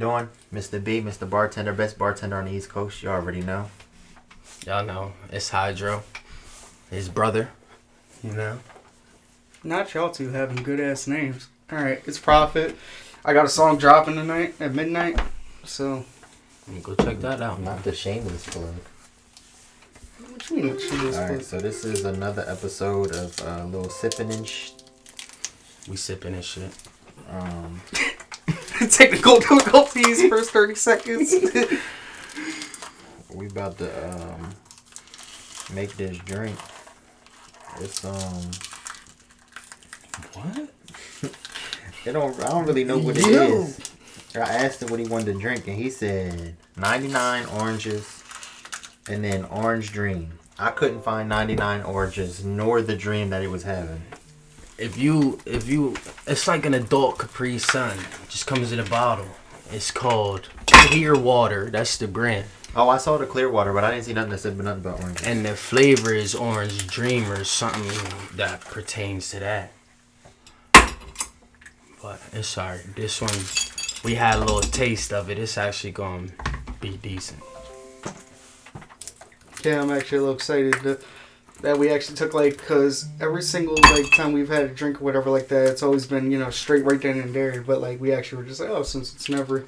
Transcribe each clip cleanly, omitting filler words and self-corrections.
doing? Mr. B, Mr. Bartender, best bartender on the East Coast. You already know. Y'all know. It's Hydro. His brother. You know? Not y'all two having good-ass names. Alright, it's Prophet. I got a song dropping tonight at midnight. So... Go check that out. Not the shameless plug. What you mean shameless plug? Alright, so this is another episode of little Sippin and Shhh. We sipping and shit. Technical difficulties first 30 seconds. We about to make this drink. It's What? I don't really know what it is. I asked him what he wanted to drink and he said 99 oranges and then orange dream. I couldn't find 99 oranges nor the dream that he was having. If you, it's like an adult Capri Sun. It just comes in a bottle. It's called Clear Water. That's the brand. Oh, I saw the clear water, but I didn't see nothing that said nothing about orange. And the flavor is Orange Dream or something that pertains to that. But it's alright. This one, we had a little taste of it. It's actually going to be decent. Yeah, I'm actually a little excited that we actually took, because every single, time we've had a drink or whatever like that, it's always been, straight right then and there. But, we actually were just like, since it's never,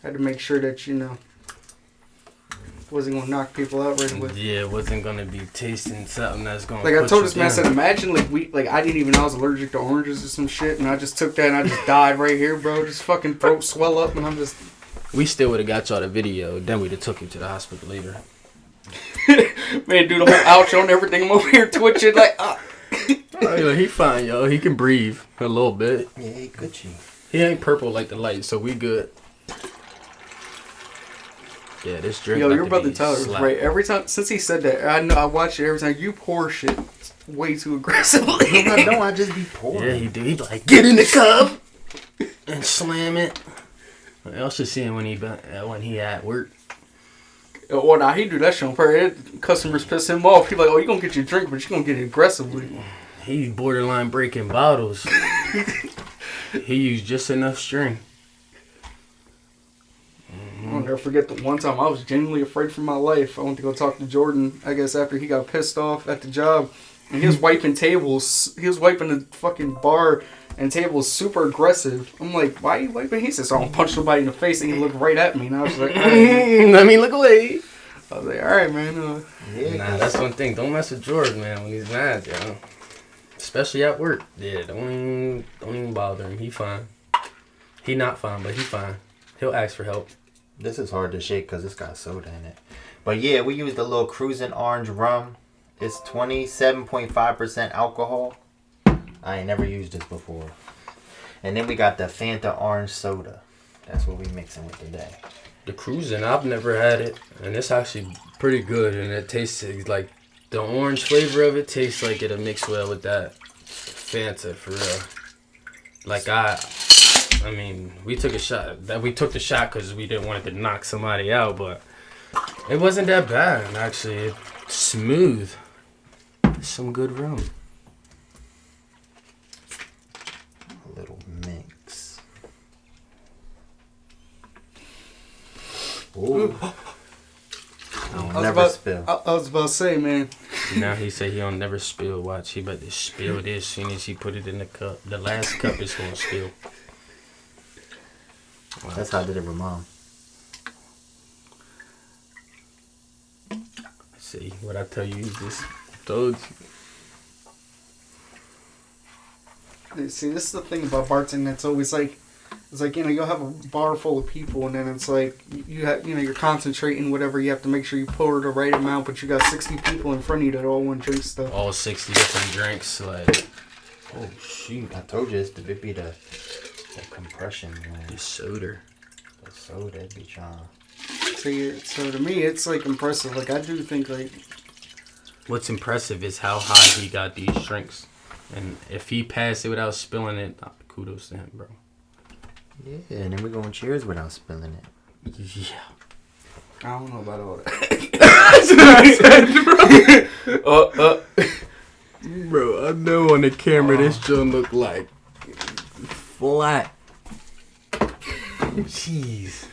had to make sure that, wasn't going to knock people out right away. Yeah, wasn't going to be tasting something that's going to I told this man, I said, imagine, I didn't even know I was allergic to oranges or some shit, and I just took that and I just died right here, bro. Just fucking throat swell up, and I'm just... We still would have got y'all the video, then we'd have took you to the hospital later. Man, do the whole outro and everything. I'm over here twitching Oh, yeah, he fine, yo. He can breathe a little bit. Yeah, he Gucci. He ain't purple like the light, so we good. Yeah, this drink. Yo, your brother Tyler was right. Every time since he said that, I watch it every time. You pour shit way too aggressively. No, I don't. I just be pouring. Yeah, he do. He be like, get in the cup and slam it. I also see him when he at work. Oh, nah, he do that shit on purpose. Customers piss him off. He like, oh, you gonna get your drink, but you gonna get it aggressively. He's borderline breaking bottles. He used just enough string. I'll never forget the one time I was genuinely afraid for my life. I went to go talk to Jordan, I guess after he got pissed off at the job. And he was wiping tables. He was wiping the fucking bar and tables super aggressive. I'm like, why are you wiping? He says, so I don't punch somebody in the face. And he looked right at me. And I was like, all right. Let me look away. I was like, all right, man. Nah, that's one thing. Don't mess with Jordan, man, when he's mad, yo. Especially at work. Yeah, don't even bother him. He fine. He not fine, but he fine. He'll ask for help. This is hard to shake because it's got soda in it. But yeah, we used a little Cruisin' Orange rum. It's 27.5% alcohol. I ain't never used this before. And then we got the Fanta Orange Soda. That's what we mixing with today. The Cruisin', I've never had it. And it's actually pretty good. And it tastes like the orange flavor of it tastes like it'll mix well with that Fanta for real. I mean, we took a shot. We took the shot because we didn't want it to knock somebody out, but it wasn't that bad, actually. It's smooth. Some good rum. A little mix. Ooh. I'll never spill. I was about to say, man. Now he say he don't never spill. Watch, he about to spill this as soon as he put it in the cup. The last cup is going to spill. Wow. That's how I did it with Mom. See, what I tell you is this. Told you. See, this is the thing about bartending that's always it's you'll have a bar full of people and then it's you have, you're concentrating whatever, you have to make sure you pour the right amount, but you got 60 people in front of you that all want to drink stuff. All 60 different drinks, oh shoot. I told you, it'd be the compression, man. The soda. The soda, it'd be trying. So to me, it's impressive. I do think What's impressive is how high he got these drinks. And if he passed it without spilling it, kudos to him, bro. Yeah, and then we're going to cheers without spilling it. Yeah. I don't know about all that. That's what I said, bro. Bro, I know on the camera this joint look like flat. cheese.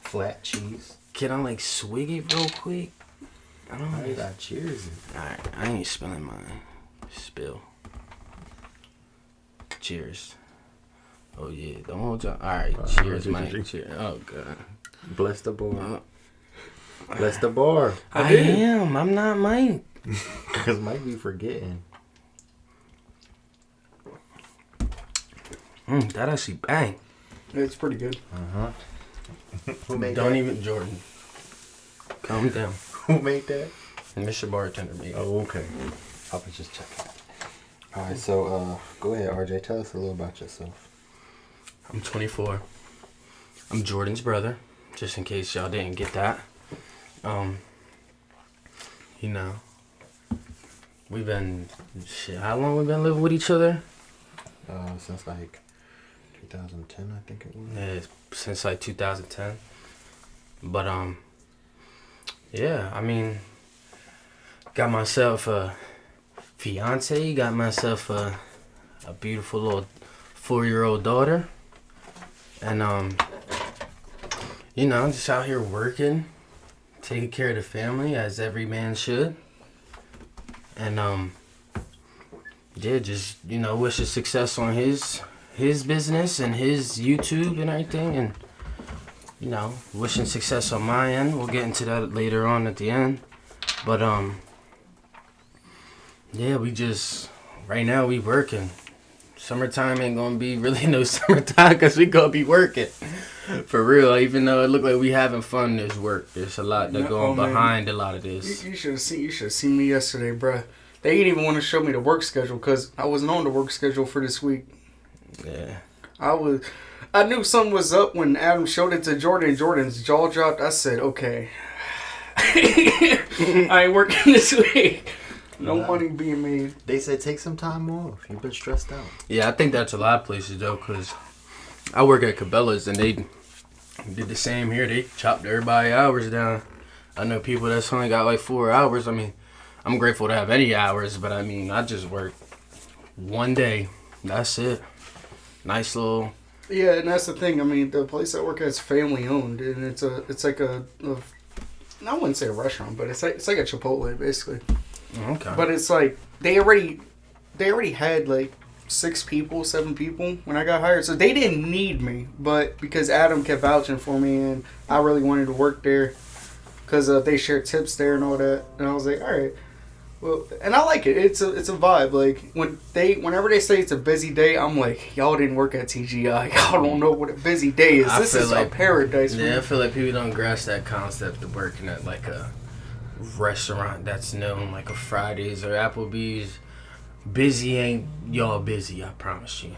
Flat cheese. Can I like swig it real quick? I don't know. You got cheers. Alright, I ain't spilling mine. Spill. Cheers. Oh yeah, don't hold your. Alright, cheers, Mike. Cheers. Oh god. Bless the bar. Bless the bar. I am. I'm not Mike. Because Mike be forgetting. That actually bang. It's pretty good. Who made Don't that? even Jordan. Calm down. Who made that? Mr.Bartender made it. Oh, okay. I was just checking. All right, so go ahead, RJ. Tell us a little about yourself. I'm 24. I'm Jordan's brother, just in case y'all didn't get that. You know, we've been, how long we been living with each other? Since like 2010, I think it was. Yeah, since like 2010. But, yeah, I mean, got myself a fiance, got myself a beautiful little 4-year-old daughter. And, you know, just out here working, taking care of the family as every man should. And, yeah, just, you know, wishing success on his business and his YouTube and everything. And, you know, wishing success on my end. We'll get into that later on at the end. But, yeah, we just, right now we working. Summertime ain't gonna be really no summertime because we gonna be working. For real, even though it look like we having fun, there's work. There's a lot that going behind a lot of this. You should have seen me yesterday, bruh. They didn't even want to show me the work schedule because I wasn't on the work schedule for this week. Yeah. I knew something was up when Adam showed it to Jordan and Jordan's jaw dropped. I said, okay. I ain't working this week. No money being made. They said take some time off. You've been stressed out. Yeah, I think that's a lot of places though, because I work at Cabela's and they did the same here. They chopped everybody hours down. I know people that's only got like 4 hours. I mean, I'm grateful to have any hours, but I mean, I just work one day. That's it. Nice little. Yeah, and that's the thing. I mean, the place I work at is family owned, and it's like a I wouldn't say a restaurant, but it's like a Chipotle basically. Okay. But it's like they already had like 6 people, 7 people when I got hired, so they didn't need me. But because Adam kept vouching for me, and I really wanted to work there, because they share tips there and all that, and I was like, all right. Well, and I like it. It's a vibe. Like whenever they say it's a busy day, I'm like, y'all didn't work at TGI. Y'all don't know what a busy day is. This is like a paradise. Yeah, I feel like people don't grasp that concept of working at like a restaurant that's known like a Fridays or Applebee's. Busy ain't y'all busy. I promise you.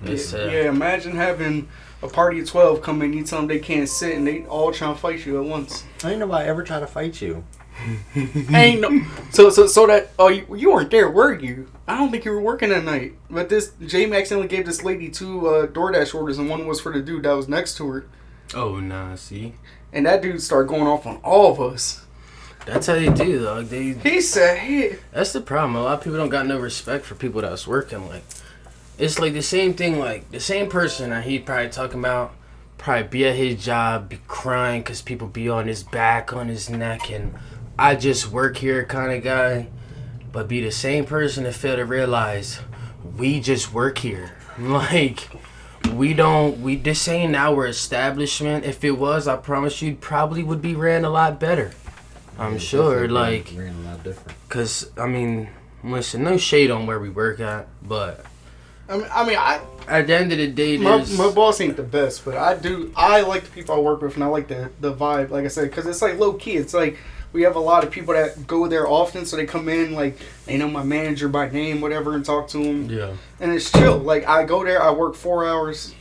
It's, yeah, imagine having a party of 12 come in. You tell them they can't sit, and they all trying to fight you at once. Ain't nobody ever try to fight you. Ain't no. So that you weren't there, were you? I don't think you were working that night. But this J Max only gave this lady 2 DoorDash orders, and one was for the dude that was next to her. Oh nah, see. And that dude started going off on all of us. That's how they do, though. He said, "Hey." That's the problem. A lot of people don't got no respect for people that's working. Like, it's like the same thing. Like the same person that he probably talking about, probably be at his job, be crying because people be on his back, on his neck, and I just work here kind of guy. But be the same person that fail to realize we just work here. Like, this ain't our establishment. If it was, I promise you, probably would be ran a lot better. I'm sure, like, ran a lot different. Cause I mean, listen, no shade on where we work at, but I at the end of the day, my boss ain't the best, but I like the people I work with, and I like the vibe, like I said, because it's like low key. It's like we have a lot of people that go there often, so they come in, like, they know my manager by name, whatever, and talk to him. Yeah. And it's chill. Like, I go there, I work 4 hours,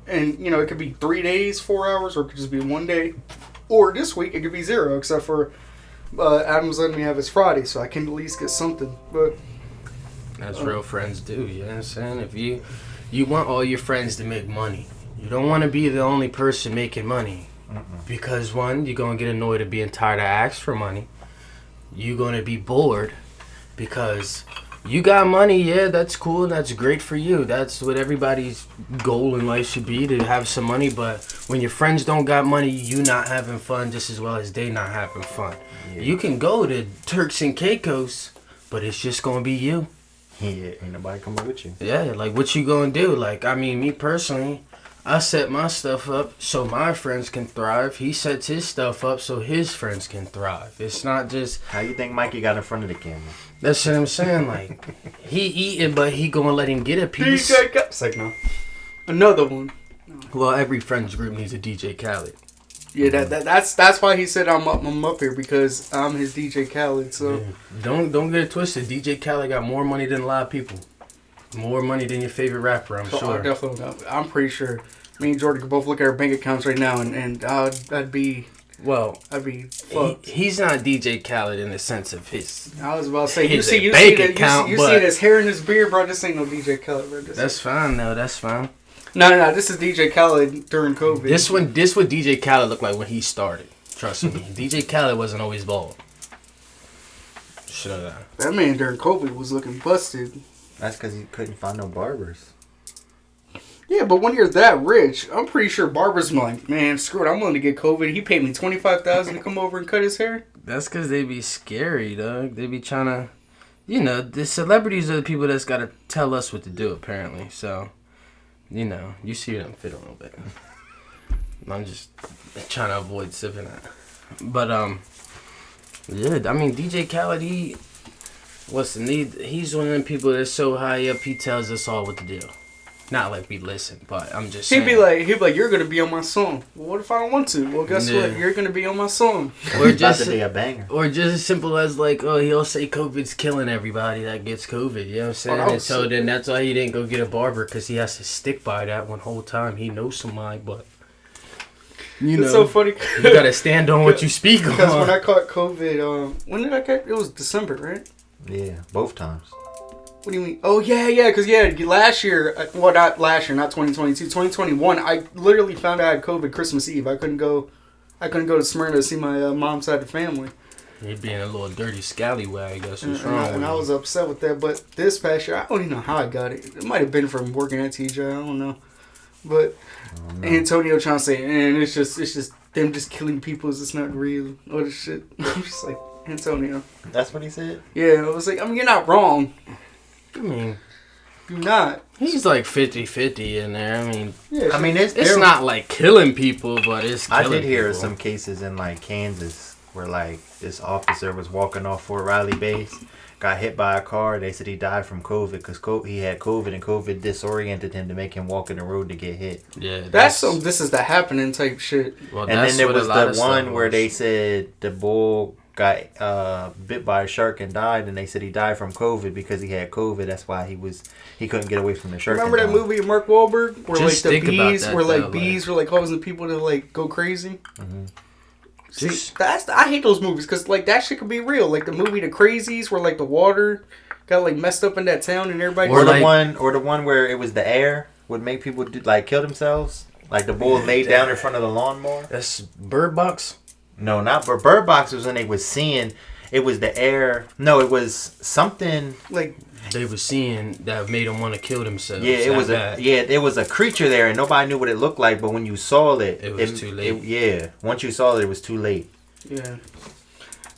and, you know, it could be 3 days, 4 hours, or it could just be 1 day. Or this week, it could be 0, except for Adam's letting me have his Friday, so I can at least get something. But that's real friends do, you know what I'm saying? If you want all your friends to make money. You don't want to be the only person making money. Because, one, you're going to get annoyed of being tired of asking for money. You're going to be bored because You got money, yeah, that's cool. That's great for you. That's what everybody's goal in life should be, to have some money. But when your friends don't got money, you not having fun just as well as they not having fun. Yeah. You can go to Turks and Caicos, but it's just going to be you. Yeah, ain't nobody coming with you. Yeah, like, what you going to do? Like, I mean, me personally, I set my stuff up so my friends can thrive. He sets his stuff up so his friends can thrive. It's not just... How you think Mikey got in front of the camera? That's what I'm saying. Like, he eating, but he gonna let him get a piece. It's like, no. Another one. Well, every friends group needs a DJ Khaled. Yeah, that's why he said I'm up here, because I'm his DJ Khaled. So yeah. Don't get it twisted. DJ Khaled got more money than a lot of people. More money than your favorite rapper, I'm sure. Definitely. I'm pretty sure. Me and Jordan could both look at our bank accounts right now, and I'd be... Well, fucked. He's not DJ Khaled in the sense of his... I was about to say, you see his hair and his beard, bro. This ain't no DJ Khaled, bro. That's fine, though. That's fine. No. This is DJ Khaled during COVID. This what DJ Khaled looked like when he started. Trust me. DJ Khaled wasn't always bald. Shut up. That man during COVID was looking busted. That's because he couldn't find no barbers. Yeah, but when you're that rich, I'm pretty sure barbers be like, man, screw it, I'm willing to get COVID. He paid me $25,000 to come over and cut his hair. That's because they be scary, dog. They be trying to, the celebrities are the people that's got to tell us what to do, apparently. So, you see them fit a little bit. I'm just trying to avoid sipping that. But, yeah, I mean, DJ Khaled, he's one of them people that's so high up, he tells us all what to do. Not like we listen, but I'm just saying. He'd be like, you're going to be on my song. Well, what if I don't want to? Well, guess what? You're going to be on my song. Or just about to be a banger. Or just as simple as like, oh, he'll say COVID's killing everybody that gets COVID. You know what I'm saying? And so then that's why he didn't go get a barber, because he has to stick by that one whole time. He knows somebody, but... It's so funny. You got to stand on what you speak on. Because when I caught COVID, when did I catch it? It was December, right? Yeah, both times. What do you mean? Oh, yeah, because, last year, well, not last year, not 2022, 2021, I literally found out I had COVID Christmas Eve. I couldn't go to Smyrna to see my mom's side of the family. You're being a little dirty scallywag, that's what's wrong with you. I was upset with that, but this past year, I don't even know how I got it. It might have been from working at TJ, I don't know. But Antonio trying to say, and it's just them just killing people, it's not real, all this shit. I'm just like, Antonio. That's what he said? Yeah, I was like, you're not wrong. I mean, you're not. He's like 50-50 in there. I mean, it's not like killing people, but it's killing people. I did hear of some cases in like Kansas where like this officer was walking off Fort Riley base, got hit by a car. They said he died from COVID because he had COVID, and COVID disoriented him to make him walk in the road to get hit. Yeah, that's some this is the happening type shit. Well, and then there was the one where they said the bull got bit by a shark and died, and they said he died from COVID because he had COVID. That's why he couldn't get away from the shark. Remember that movie of Mark Wahlberg where like the bees were like causing people to like go crazy? Mm-hmm. See, I hate those movies because like that shit could be real. Like the movie The Crazies, where like the water got like messed up in that town and everybody. Or the one where it was the air would make people kill themselves. Like the bull laid down in front of the lawnmower. That's Bird Box. No, not Bird Box. Was when they was seeing. It was the air. No, it was something like they were seeing that made them want to kill themselves. Yeah, it was a creature there, and nobody knew what it looked like. But when you saw it, it was too late. Once you saw it was too late. Yeah.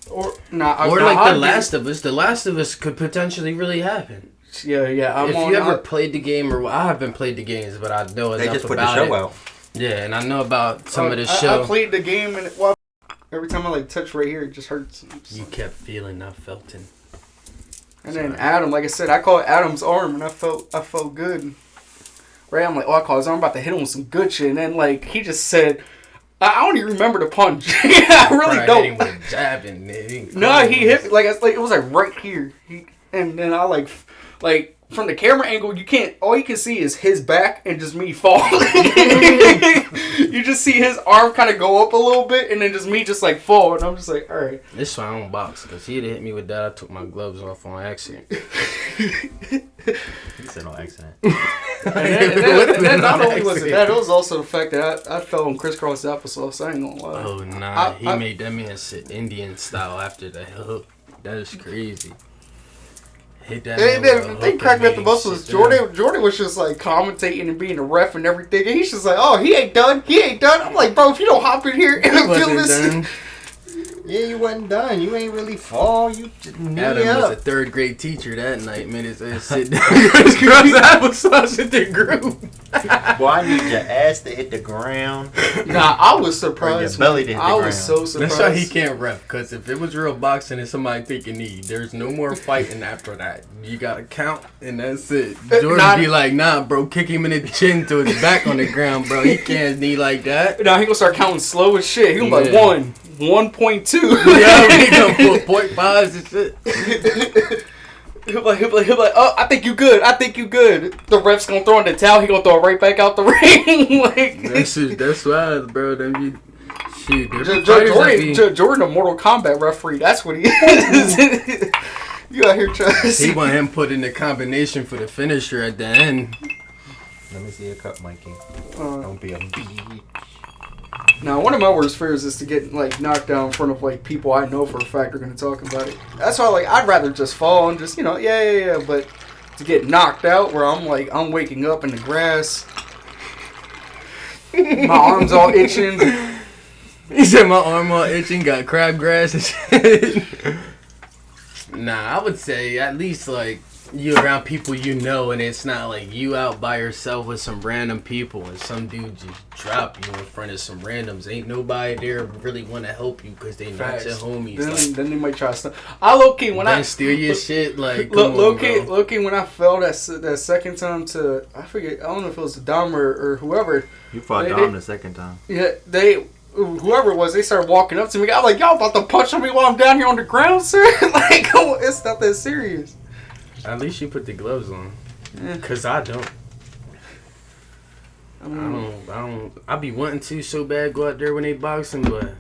Or The Last of Us. The Last of Us could potentially really happen. Yeah. If you ever played the game, or I haven't played the games, but I know enough about it. They just put the show out. Yeah, and I know about some of the show. I played the game, and every time I touch right here, it just hurts. You kept feeling, not felting. And then Adam, like I said, I caught Adam's arm, and I felt good. Right, I'm like, I caught his arm, about to hit him with some good shit, and then he just said, I don't even remember the punch. I really don't. Hit him with a jab and no, he hit me it was right here. And then I from the camera angle, all you can see is his back and just me falling. You just see his arm kind of go up a little bit, and then just me fall, and I'm just like, all right. This is why I don't box, because he'd hit me with that. I took my gloves off on accident. He said on accident. and not only was it that, it was also the fact that I fell on crisscross applesauce. I ain't gonna lie. Oh, nah. He made that man sit Indian style after the hook. That is crazy. Hit that. They cracked me at the most was Jordan was just like commentating and being a ref and everything. And he's just like, oh, he ain't done. I'm like, bro, if you don't hop in here and feel this. Yeah, you wasn't done. You ain't really fall. You just knee Adam up. was a third grade teacher that night. Man, his ass sit down. His girls applesauce in the group. Boy, I need your ass to hit the ground. Nah, I was surprised. Or your belly to hit the ground. I was so surprised. That's why he can't ref. Because if it was real boxing and somebody taking knee, there's no more fighting after that. You got to count, and that's it. Jordan be like, nah, bro, kick him in the chin to his back on the ground, bro. He can't knee like that. Nah, he gonna start counting slow as shit. He gonna be like, 1.2. Yeah, he gonna put 0.5s and shit. He'll be like, oh, I think you good. The ref's gonna throw in the towel. He gonna throw it right back out the ring. Like, that's why, bro. Jordan, a Mortal Kombat referee. That's what he is. You out here trying to see. He want him put in the combination for the finisher at the end. Let me see your cup, Mikey. Don't be a bitch. Now, one of my worst fears is to get like knocked down in front of like people I know for a fact are gonna talk about it. That's why I'd rather just fall and just yeah. But to get knocked out where I'm waking up in the grass, my arms all itching. He said my arm all itching, got crabgrass and shit. Nah, I would say at least like you around people you know, and it's not like you out by yourself with some random people and some dude just drop you in front of some randoms. Ain't nobody there really want to help you because they not your homies. Then they might try stuff. I low key when I steal your shit like low key when I fell that second time to I forget, I don't know if it was the Dom or whoever. You fought Dom the second time. Yeah, whoever it was, they started walking up to me. I'm like, y'all about to punch me while I'm down here on the ground, sir? Like, it's not that serious. At least you put the gloves on. Yeah. Cause I don't. I don't. I be wanting to so bad go out there when they boxing, but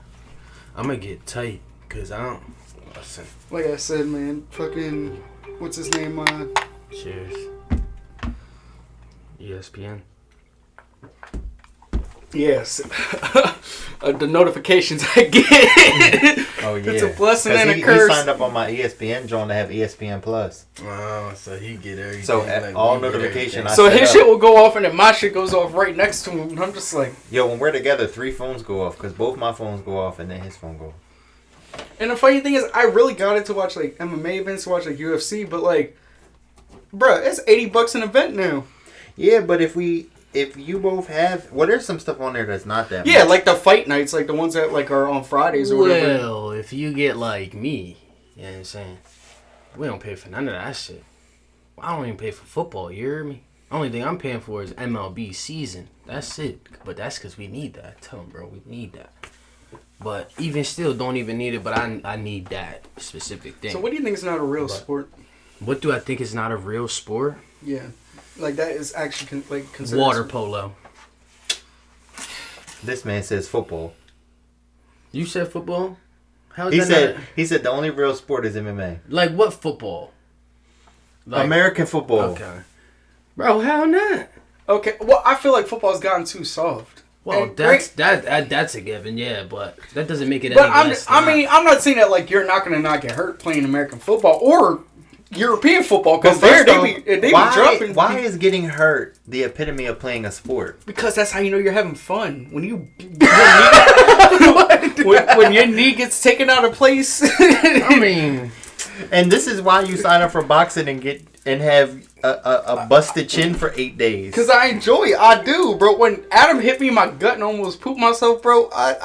I'm gonna get tight. Cause I don't. Listen. Like I said, man, fucking, what's his name? Cheers. ESPN. Yes. The notifications I get. Oh, yeah. It's a blessing and a curse. He signed up on my ESPN joint to have ESPN Plus. Oh, so he get everything. So all notifications. So his shit will go off and then my shit goes off right next to him. And I'm just like... Yo, when we're together, 3 phones go off. Because both my phones go off and then his phone go off. And the funny thing is, I really got it to watch like MMA events, to watch like UFC. But like, bruh, it's $80 an event now. Yeah, but if you both have... Well, there's some stuff on there that's not that much. much. Like the fight nights, like the ones that like are on Fridays or whatever. Well, if you get like me, you know what I'm saying? We don't pay for none of that shit. I don't even pay for football, you hear me? Only thing I'm paying for is MLB season. That's it. But that's because we need that. Tell them, bro, we need that. But even still, don't even need it, but I need that specific thing. So what do you think is not a real sport? What do I think is not a real sport? Yeah. Like, that is actually, considered... Water polo. This man says football. You said football? He said the only real sport is MMA. Like, what football? Like, American football. Okay. Bro, how not? Okay, well, I feel like football's gotten too soft. Well, that's a given, yeah, but that doesn't make it any less. I mean, I'm not saying that, like, you're not going to not get hurt playing American football or... European football, because they be dropping. Why is getting hurt the epitome of playing a sport? Because that's how you know you're having fun. When when your knee gets taken out of place. I mean, and this is why you sign up for boxing and have a busted chin for 8 days. Because I enjoy it. I do, bro. When Adam hit me in my gut and almost pooped myself, bro, I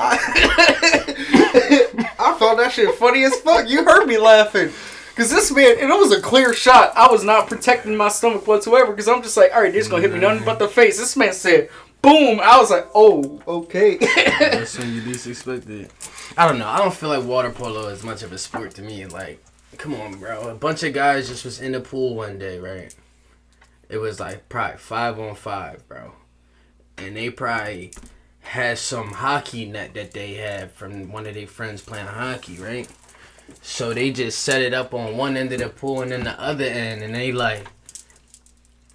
felt that shit funny as fuck. You heard me laughing. Because this man, and it was a clear shot. I was not protecting my stomach whatsoever. Because I'm just like, all right, they're just going to hit me nothing but the face. This man said, boom. I was like, oh, okay. That's when you least expect it. I don't know. I don't feel like water polo is much of a sport to me. Like, come on, bro. A bunch of guys just was in the pool one day, right? It was like probably 5-on-5, bro. And they probably had some hockey net that they had from one of their friends playing hockey, right? So they just set it up on one end of the pool and then the other end, and they like,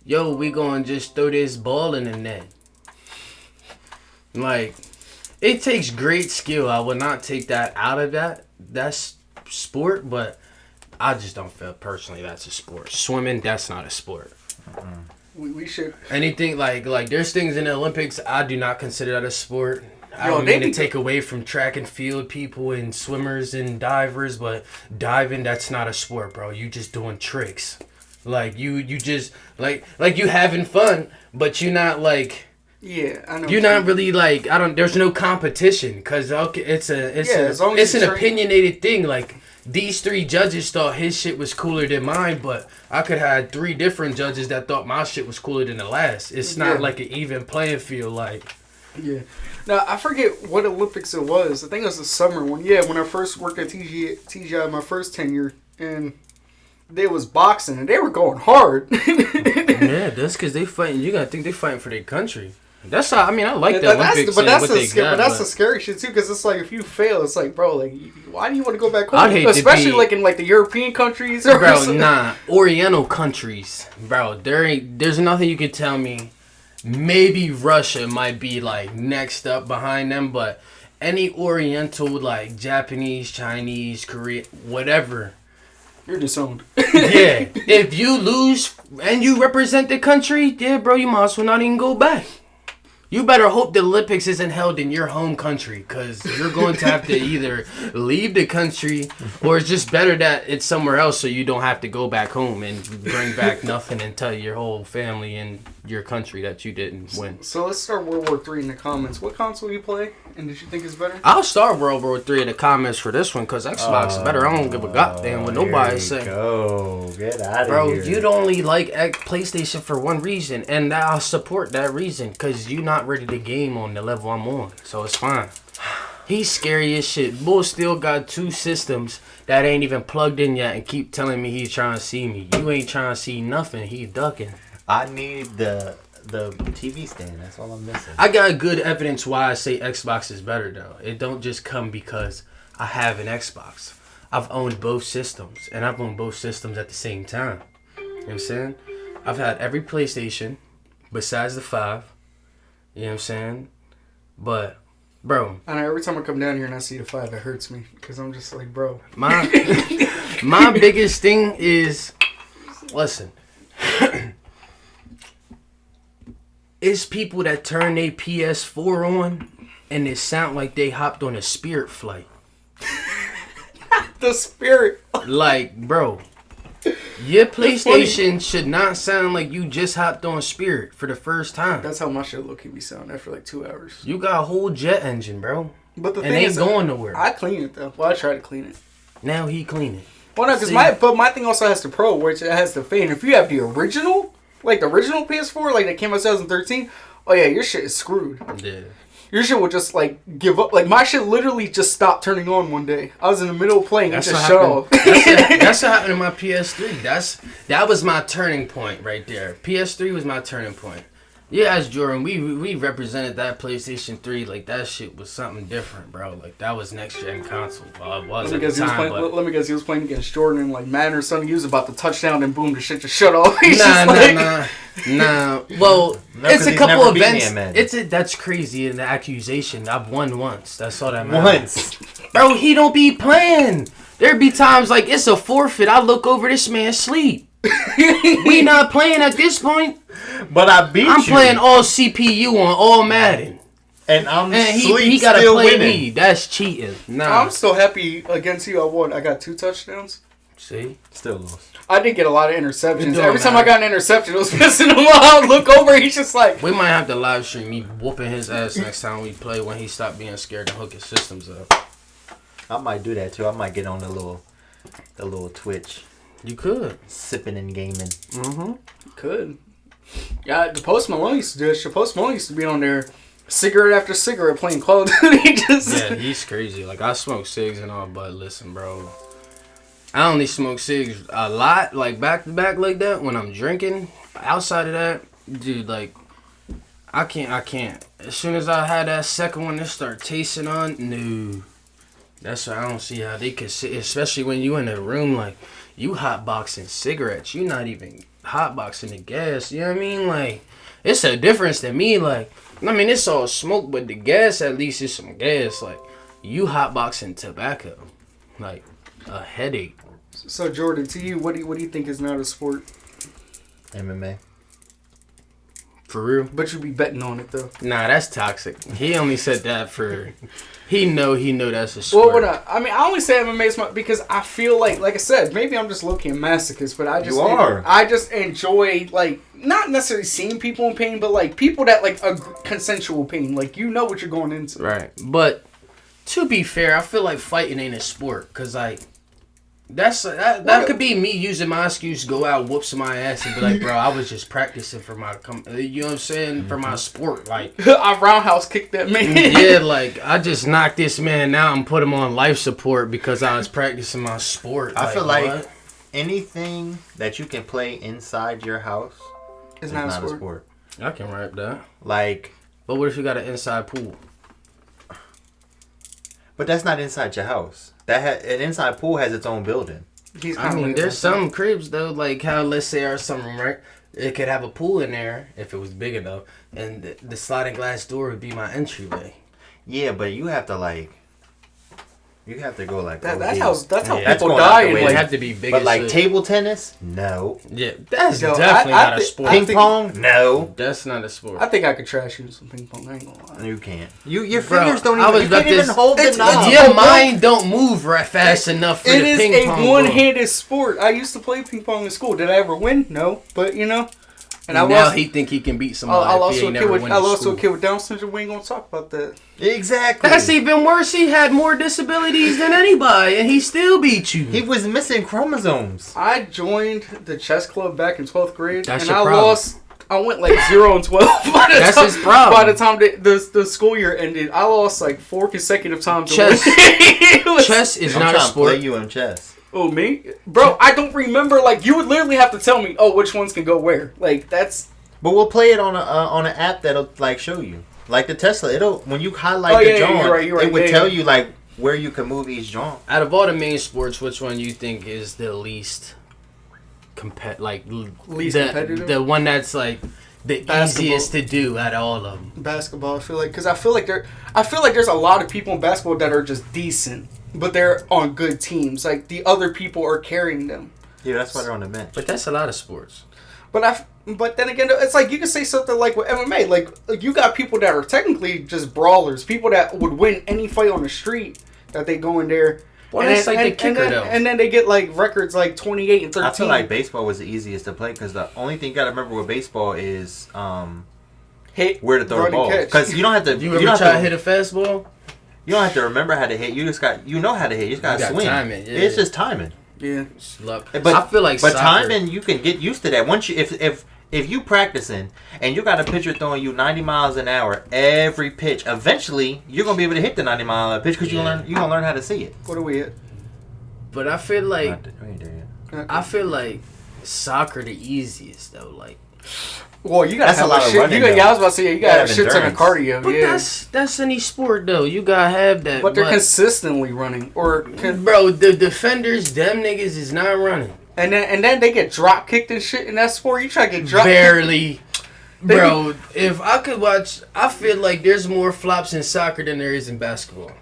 yo, we gonna just throw this ball in the net. Like, it takes great skill. I would not take that out of that sport, but I just don't feel personally that's a sport. Swimming, that's not a sport. We should. Anything like there's things in the Olympics I do not consider that a sport. I Yo, don't they mean to be- take away from track and field people and swimmers and divers, but diving, that's not a sport, bro. You just doing tricks. Like you just like you having fun, but you're not like Yeah, I know. you're not really like there's no competition because it's as long as an you train- opinionated thing. Like these 3 judges thought his shit was cooler than mine, but I could have 3 different judges that thought my shit was cooler than the last. It's not like an even playing field. Like Yeah. Now, I forget what Olympics it was. I think it was the summer one. Yeah, when I first worked at TGI my first tenure, and there was boxing, and they were going hard. yeah, that's because they fighting. You gotta think they fighting for their country. That's how I mean. I like the Olympics. But that's the the scary shit too, because it's like if you fail, it's like, bro, like why do you want to go back home? I'd hate to Especially be- like in like the European countries, or Bro, something. nah. Oriental countries, bro. There's nothing you could tell me. Maybe Russia might be like next up behind them, but any Oriental like Japanese, Chinese, Korean, whatever. You're disowned. Yeah, if you lose and you represent the country, yeah, bro, you might as well not even go back. You better hope the Olympics isn't held in your home country, because you're going to have to either leave the country or it's just better that it's somewhere else so you don't have to go back home and bring back nothing and tell your whole family and your country that you didn't win. So let's start World War III in the comments. What console you play, and did you think it's better? I'll start World War III in the comments for this one because Xbox is better. I don't give a goddamn what nobody say. Go get out of Bro, here. you'd only like PlayStation for one reason, and I'll support that reason, because you not ready to game on the level I'm on, so it's fine. He's scary as shit. Bull still got 2 systems that ain't even plugged in yet and keep telling me he's trying to see me. You ain't trying to see nothing. He ducking. I need the TV stand. That's all I'm missing. I got good evidence why I say Xbox is better, though. It don't just come because I have an Xbox. I've owned both systems, and I've owned both systems at the same time. You know what I'm saying? I've had every PlayStation besides the 5. You know what I'm saying? But, bro, I know every time I come down here and I see the 5, it hurts me because I'm just like, bro. my biggest thing is, listen, it's people that turn their PS4 on and it sound like they hopped on a Spirit flight. The Spirit. Like, bro, your PlayStation should not sound like you just hopped on Spirit for the first time. That's how my shit low-key be sound after like 2 hours. You got a whole jet engine, bro. But the And thing ain't is, going nowhere. I clean it though. Well, I try to clean it. Now he cleaning. Well, no, because See? my thing also has the Pro, which it has the fan. If you have the original, like the original PS4, like that came out 2013, oh yeah, your shit is screwed. Yeah. Your shit will just like give up. Like my shit literally just stopped turning on one day. I was in the middle of playing, That's it what just shut happened. off. That's what happened to my PS3. That was my turning point right there. PS3 was my turning point. Yeah, as Jordan, we represented that PlayStation 3 like that shit was something different, bro. Like that was next gen console. Well, it was Let me at the time, but let me guess, he was playing against Jordan and like Madden or something. He was about to touchdown and boom, the shit just shut off. He's nah. Well, No, it's 'cause a he's couple never beat me events. at Madden. That's crazy. And the accusation, I've won once. That's all that matters. Once. Bro, he don't be playing. There be times like it's a forfeit. I look over this man sleep. We not playing at this point. But I beat I'm you. playing all CPU on all Madden. And I'm And sleep he gotta still play winning. me. That's cheating. Nah. I'm so happy against you. I won. I got 2 touchdowns. See? Still lost. I did get a lot of It interceptions. don't Every time I matter. got an interception, it was pissing him off. I look over, he's just like, We might have to live stream me whooping his ass next time we play when he stopped being scared to hook his systems up. I might do that too. I might get on the little Twitch, You could. sipping and gaming. Mm-hmm. could. Yeah, the Post Malone used to do it. The Post Malone used to be on there, cigarette after cigarette, playing Call of Duty. Yeah, he's crazy. Like, I smoke cigs and all, but listen, bro. I only smoke cigs a lot, like back to back like that when I'm drinking. Outside of that, dude, like, I can't. As soon as I had that second one to start tasting on, no. That's why I don't see how they could sit, especially when you in a room, like, you hotboxing cigarettes. You not even hotboxing the gas. You know what I mean? Like, it's a difference to me. Like, I mean, it's all smoke, but the gas, at least is some gas. Like, you hotboxing tobacco. Like, a headache. So Jordan, to you, what do you think is not a sport? MMA. For real? But you be betting on it though. Nah, that's toxic. He only said that for... He know that's a sport. Well, I only say MMA is because I feel like I said, maybe I'm just low-key a masochist, but I just enjoy, like, not necessarily seeing people in pain, but, like, people that, like, a consensual pain. Like, you know what you're going into. Right. But, to be fair, I feel like fighting ain't a sport, because, like, that could be me using my excuse to go out, whoop somebody's ass, and be like, bro, I was just practicing for my, you know what I'm saying, for my sport, like. I roundhouse kicked that man. Yeah, like, I just knocked this man out and put him on life support because I was practicing my sport. I feel like anything that you can play inside your house is not a sport. I can rap that. Like. But what if you got an inside pool? But that's not inside your house. An inside pool has its own building. There's some cribs though, like how let's say our sunroom, right? It could have a pool in there if it was big enough, and the sliding glass door would be my entryway. Yeah, but you have to go like that's how people die. And they have to be big. But like table tennis, no. Yeah, that's definitely not a sport. Ping pong, no. That's not a sport. I think I could trash you some ping pong. I ain't gonna lie. You can't. Your fingers don't even. You can't even hold the knob. Your mind don't move fast enough for the ping pong. It is a one-handed sport. I used to play ping pong in school. Did I ever win? No, but you know. And now he think he can beat somebody. I lost to a kid with Down syndrome. We ain't gonna talk about that. Exactly. That's even worse. He had more disabilities than anybody, and he still beat you. He was missing chromosomes. I joined the chess club back in 12th grade, That's and your I problem. lost. I went like 0-12. That's his problem. By the time the school year ended, I lost like 4 consecutive times. Chess is not a sport. Play you in chess. Oh, me? Bro, I don't remember. Like, you would literally have to tell me, which ones can go where. Like, that's... But we'll play it on an app that'll, like, show you. Like the Tesla, when you highlight the joint, it would tell you, like, where you can move each joint. Out of all the main sports, which one you think is the least competitive? The one that's, like, the easiest to do out of all of them? Basketball, I feel like. Because I feel like there's a lot of people in basketball that are just decent. But they're on good teams. Like, the other people are carrying them. Yeah, that's why they're on the bench. But that's a lot of sports. But then again, it's like you can say something like with MMA. Like you got people that are technically just brawlers. People that would win any fight on the street that they go in there. Well, that's like the kicker, though. And then they get, like, records like 28 and 13. I feel like baseball was the easiest to play because the only thing you got to remember with baseball is hit, where to throw the ball. Because you don't have to... You ever try to hit a fastball? You don't have to remember how to hit. You know how to hit. You just got to swing. Timing, yeah. It's just timing. Yeah. But I feel like soccer, timing, you can get used to that. Once you, if you practicing and you got a pitcher throwing you 90 miles an hour every pitch, eventually you're gonna be able to hit the 90 mile an hour pitch because you gonna learn how to see it. What are we at? But I feel like soccer the easiest though. Like, well, you gotta have a lot of running. I was about to say you gotta have shit ton of cardio. But that's any sport though. You gotta have that. But they're consistently running, bro, the defenders, them niggas is not running. And then they get drop kicked and shit in that sport. You try to get drop barely. Bro, if I could watch, I feel like there's more flops in soccer than there is in basketball.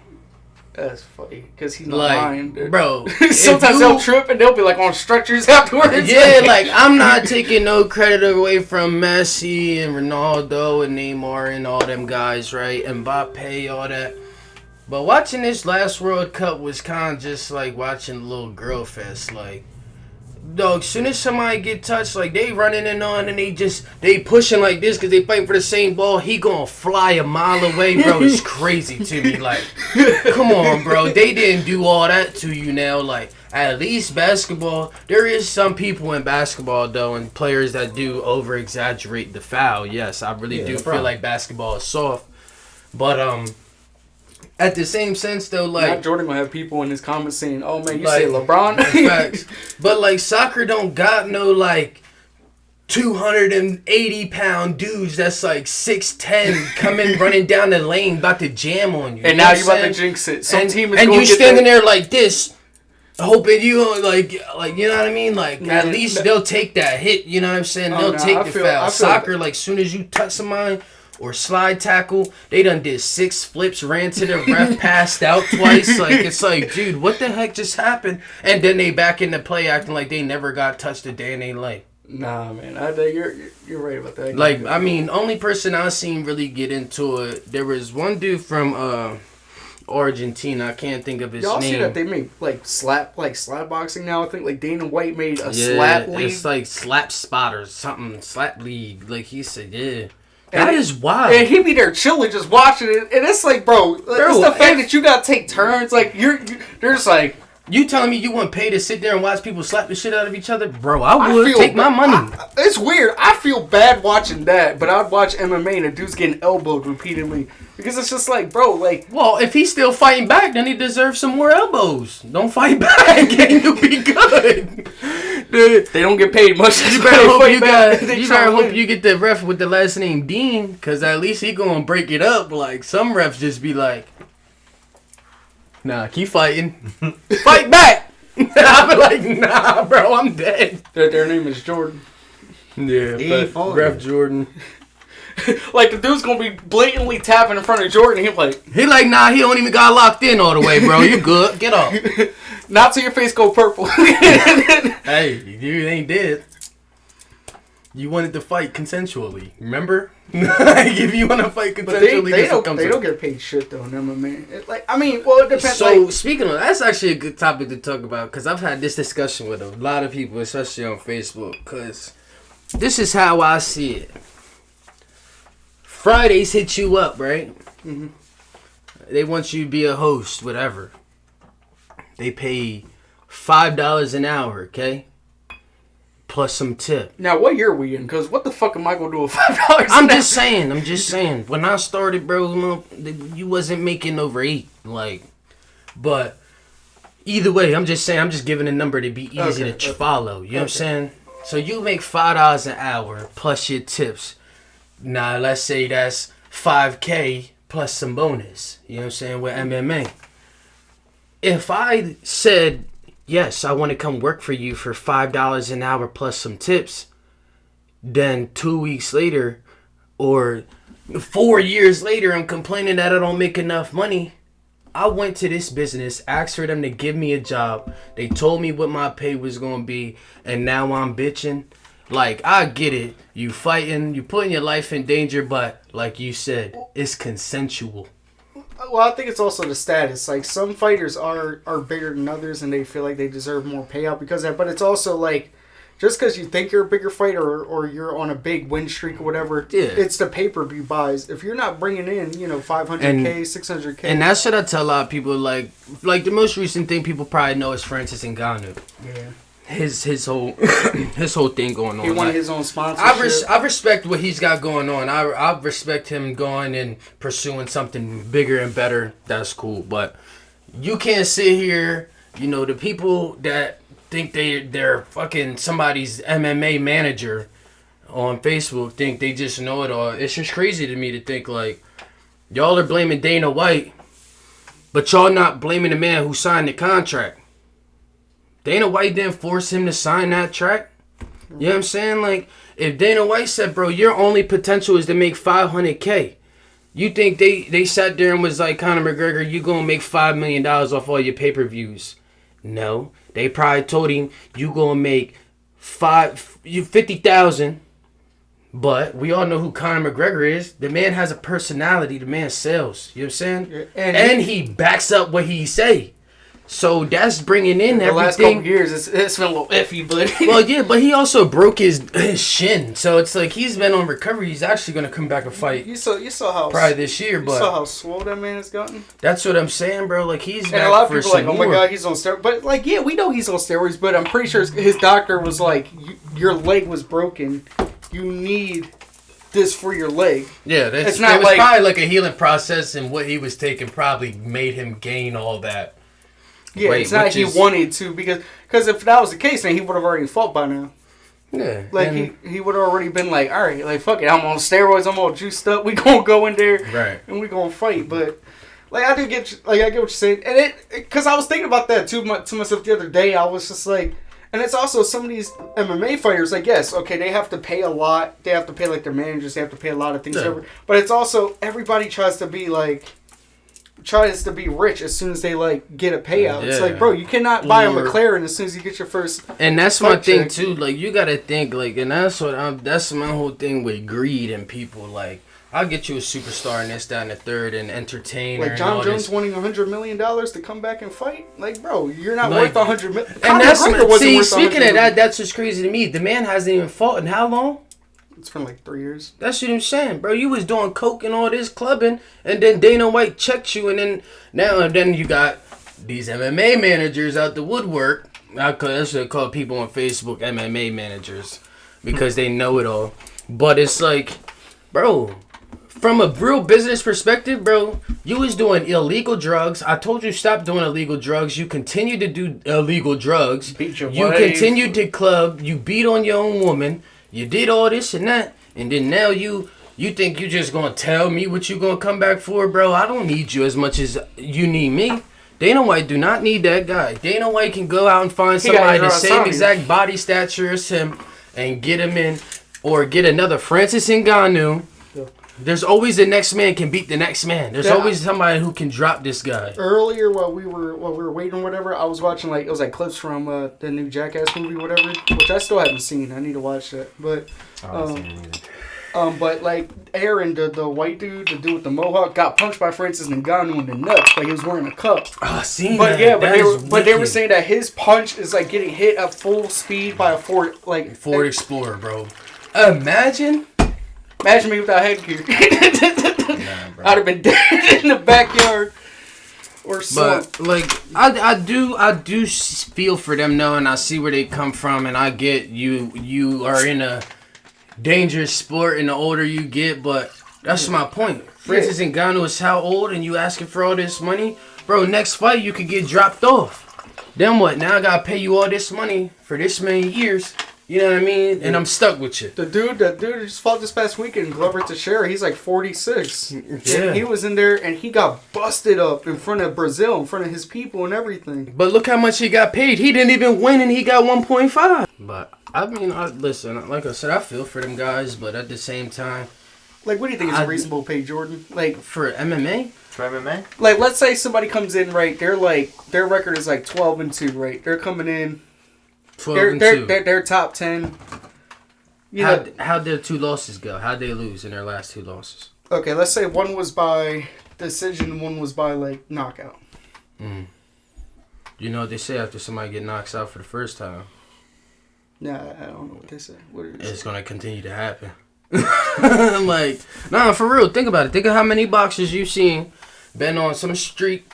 That's funny because he's not lying, bro. Sometimes they'll trip and they'll be like on stretchers afterwards. Yeah, like I'm not taking no credit away from Messi and Ronaldo and Neymar and all them guys, right? Mbappe, all that. But watching this last World Cup was kind of just like watching a little girl fest. Like, dog, as soon as somebody get touched, like they running and on and they pushing like this because they fighting for the same ball, he gonna fly a mile away, bro. It's crazy to me. Like, come on, bro. They didn't do all that to you now. Like, at least basketball, there is some people in basketball though and players that do over exaggerate the foul. Yes, I really do feel like basketball is soft. But at the same sense, though, like... Not Jordan gonna have people in his comments saying, oh, man, you say LeBron? Facts. But, like, soccer don't got no, like, 280-pound dudes that's, like, 6'10", coming, running down the lane, about to jam on you. And now you about to jinx it. Some team is and going you standing there like this, hoping you, like, you know what I mean? Like, at least they'll take that hit, you know what I'm saying? They'll take the foul. Soccer, like, soon as you touch somebody... or slide tackle. They done did 6 flips, ran to the ref, passed out twice. Like, it's like, dude, what the heck just happened? And then they back into play acting like they never got touched a day in their life. Nah, man, you're right about that. Like, I mean, only person I seen really get into it, there was one dude from Argentina. I can't think of his Y'all name. see that they make slap boxing now? I think like Dana White made a slap league. It's like slap spot or something, slap league. Like he said, yeah. That is wild. And he be there chilling, just watching it, and it's like, bro, it's the fact that you gotta take turns. Like they're just like. You telling me you want to pay to sit there and watch people slap the shit out of each other? Bro, I would take my money. It's weird. I feel bad watching that, but I'd watch MMA and the dude's getting elbowed repeatedly. Because it's just like, bro, like... Well, if he's still fighting back, then he deserves some more elbows. Don't fight back and you'll be good. Dude, they don't get paid much. You better hope you get the ref with the last name Dean, because at least he gonna break it up. Like, some refs just be like... Nah, keep fighting. Fight back! I'll be like, nah, bro, I'm dead. Their name is Jordan. Yeah, Ref Jordan. Like, the dude's gonna be blatantly tapping in front of Jordan, and he like, nah, he don't even got locked in all the way, bro. You good. Get off. Not till your face go purple. Hey, you ain't dead. You wanted to fight consensually, remember? Like, if you want to fight consensually, they don't get paid shit though in MMA. It depends. So speaking of, that's actually a good topic to talk about, because I've had this discussion with a lot of people, especially on Facebook. Because this is how I see it. Fridays hit you up, right? Mm-hmm. They want you to be a host, whatever. They pay $5 an hour, okay? Plus some tip. Now, what year are we in? Because what the fuck am I going to do with $5? I'm just saying. When I started, bro, you wasn't making over 8. Like, but either way, I'm just saying, I'm just giving a number to be easy to follow. You know what I'm saying? So you make $5 an hour plus your tips. Now, let's say that's $5K plus some bonus. You know what I'm saying? With MMA. If I said... yes, I want to come work for you for $5 an hour plus some tips. Then 2 weeks later or 4 years later, I'm complaining that I don't make enough money. I went to this business, asked for them to give me a job. They told me what my pay was going to be, and now I'm bitching. Like, I get it. You fighting, you putting your life in danger, but like you said, it's consensual. Well, I think it's also the status. Like, some fighters are bigger than others, and they feel like they deserve more payout because of that. But it's also like, just because you think you're a bigger fighter or you're on a big win streak or whatever, it's the pay-per-view buys. If you're not bringing in, $500K, $600K. And that's what I tell a lot of people. Like the most recent thing people probably know is Francis Ngannou. Yeah. His whole thing going on. He wanted his own sponsorship. I respect what he's got going on. I respect him going and pursuing something bigger and better. That's cool. But you can't sit here, the people that think they're fucking somebody's MMA manager on Facebook think they just know it all. It's just crazy to me to think like y'all are blaming Dana White, but y'all not blaming the man who signed the contract. Dana White didn't force him to sign that track. You know what I'm saying? Like, if Dana White said, bro, your only potential is to make $500K. You think they sat there and was like, Conor McGregor, you gonna make $5 million off all your pay-per-views? No. They probably told him, you gonna make $50,000. But we all know who Conor McGregor is. The man has a personality. The man sells. You know what I'm saying? And he backs up what he say. So that's bringing in everything. The last couple years, it's been a little iffy, but... Well, yeah, but he also broke his shin. So it's like he's been on recovery. He's actually going to come back and fight. You saw how... Probably this year, but... You saw how swole that man has gotten? That's what I'm saying, bro. Like, he's back for some more. And a lot of people are like, oh my God, he's on steroids. But, like, yeah, we know he's on steroids, but I'm pretty sure his doctor was like, your leg was broken. You need... this for your leg. Yeah, it was probably like a healing process, and what he was taking probably made him gain all that. Yeah, it's not he wanted to, because if that was the case, then he would have already fought by now. Yeah. Like, he would have already been like, all right, like, fuck it, I'm on steroids, I'm all juiced up, we gonna go in there, right, and we gonna fight. But, like, I get what you're saying. And because I was thinking about that, too, to myself the other day. I was just like, And it's also some of these MMA fighters, like, yes, okay, they have to pay a lot. They have to pay, like, their managers. They have to pay a lot of things. Yeah. But it's also, everybody tries to be rich as soon as they, like, get a payout. Yeah. It's like, bro, you cannot buy a McLaren as soon as you get your first. And that's my thing, check. too. Like, you got to think, like, and that's my whole thing with greed and people, like, I'll get you a superstar and this, that, and the third, and entertainer. Like John and Jones wanting $100 million to come back and fight. Like, bro, you're not like, worth $100 million. And that's speaking of that, that's what's crazy to me. The man hasn't even fought in how long? It's been like 3 years. That's what I'm saying, bro. You was doing coke and all this clubbing, and then Dana White checked you, and then you got these MMA managers out the woodwork. That's what I call people on Facebook MMA managers because they know it all. But it's like, bro. From a real business perspective, bro, you was doing illegal drugs. I told you stop doing illegal drugs. You continue to do illegal drugs. Beat your You wife. continued to club. You beat on your own woman. You did all this and that. And then now you think you just going to tell me what you going to come back for, bro? I don't need you as much as you need me. Dana White do not need that guy. Dana White can go out and find somebody the same exact body stature as him and get him in. Or get another Francis Ngannou. There's always the next man can beat the next man. There's always somebody who can drop this guy. Earlier, while we were waiting or whatever, I was watching it was like clips from the new Jackass movie, whatever, which I still haven't seen. I need to watch that. But but like Aaron, the white dude, the dude with the mohawk, got punched by Francis Ngannou in the nuts. Like he was wearing a cup. Oh, seen But that. yeah, That they were saying that his punch is like getting hit at full speed by a Ford Explorer, bro. Imagine me without headgear. Nah, bro. I'd have been dead in the backyard or something. But like I do feel for them though, and I see where they come from, and I get you are in a dangerous sport, and the older you get, but that's my point. Francis Ngannou is how old, and you asking for all this money, bro? Next fight you could get dropped off. Then what? Now I gotta pay you all this money for this many years. You know what I mean? And I'm stuck with you. The dude just fought this past weekend, Glover Teixeira. He's like 46. Yeah. And he was in there and he got busted up in front of Brazil, in front of his people and everything. But look how much he got paid. He didn't even win, and he got 1.5. But I mean, listen. Like I said, I feel for them guys, but at the same time, Like, what do you think is a reasonable pay, Jordan? Like, for MMA. For MMA? like, let's say somebody comes in, right? They're like, their record is like 12-2, right? They're coming in. 12-2. They're top 10. How'd their 2 losses go? How'd they lose in their last 2 losses? Okay, let's say one was by decision, one was by, like, knockout. Mm. You know what they say after somebody get knocked out for the first time? Nah, I don't know what they say. What is It's going to continue to happen. I'm like, nah, for real, think about it. Think of how many boxers you've seen been on some street,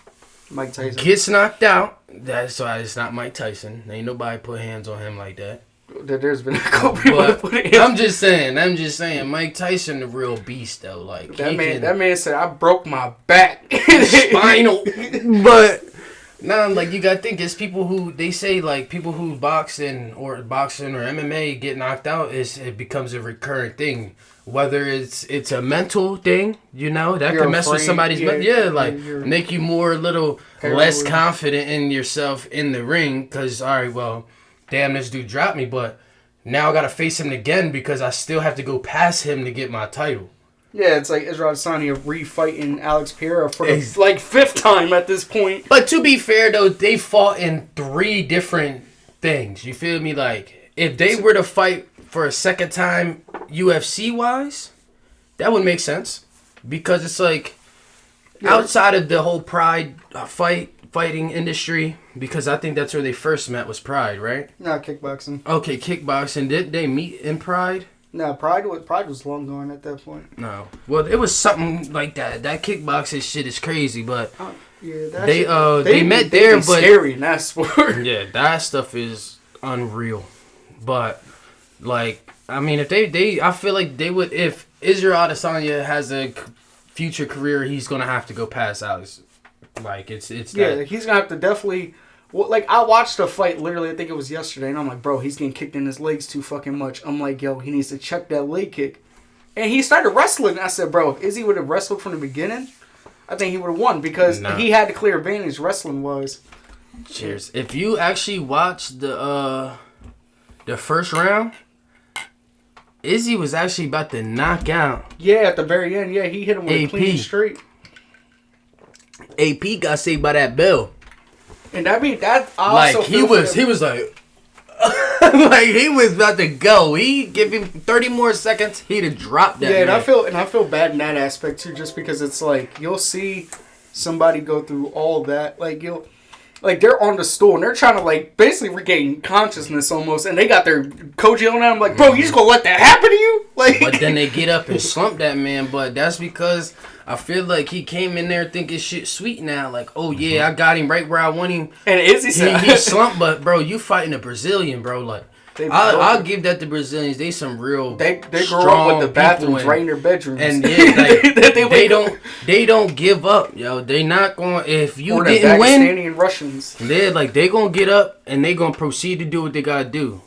Mike Tyson. gets knocked out. That's why it's not Mike Tyson. Ain't nobody put hands on him like that. There's been a couple people that put it in. I'm just saying, Mike Tyson the real beast though. Like that man said, I broke my back. spinal. But now, like, you gotta think, it's people who they say, like, people who boxing or MMA get knocked out, it becomes a recurrent thing. Whether it's a mental thing, you know, that You're can mess with afraid, somebody's make you more a little less paranoid. confident in yourself in the ring. Cause all right, well, damn, this dude dropped me, but now I gotta face him again because I still have to go past him to get my title. Yeah, it's like Israel Adesanya refighting Alex Pereira for the 5th time at this point. But to be fair, though, they fought in 3 different things. You feel me? Like, if they were to fight for a second time UFC-wise, that would make sense. Because it's like, outside of the whole Pride fighting industry, because I think that's where they first met was Pride, right? Nah, kickboxing. Okay, kickboxing. Did they meet in Pride? Nah, Pride was long gone at that point. No. Well, it was something like that. That kickboxing shit is crazy, but Yeah, they met there, but scary in that sport. yeah, that stuff is unreal. But like, I mean, if I feel like they would, if Israel Adesanya has a future career, he's gonna have to go past Alex. Like it's Yeah, he's gonna have to definitely. Well, like, I watched a fight literally, I think it was yesterday, and I'm like, bro, he's getting kicked in his legs too fucking much. I'm like, yo, he needs to check that leg kick. And he started wrestling. I said, bro, if Izzy would have wrestled from the beginning, I think he would have won because he had the clear advantage wrestling was. Cheers. If you actually watch the the first round, Izzy was actually about to knock out. Yeah, at the very end, yeah, he hit him with a clean straight. AP got saved by that bell. And I mean, that also like he was like, like he was about to go. He give him 30 more seconds, he'd have dropped that. Yeah, man. and I feel bad in that aspect too, just because it's like you'll see somebody go through all that, like they're on the stool and they're trying to like basically regain consciousness almost, and they got their coach yelling at them like, "Bro, you just gonna let that happen to you?" Like, but then they get up and slump that man. But that's because I feel like he came in there thinking shit sweet now. Like, oh yeah, I got him right where I want him. And Izzy said he slumped, but bro, you fighting a Brazilian, bro. Like, I'll give that to Brazilians. They some real they grow up with the bathrooms right in their bedrooms, and yeah, like, they don't give up, yo. They not going if you or didn't win. Pakistani Russians. They gonna get up and they gonna proceed to do what they gotta do.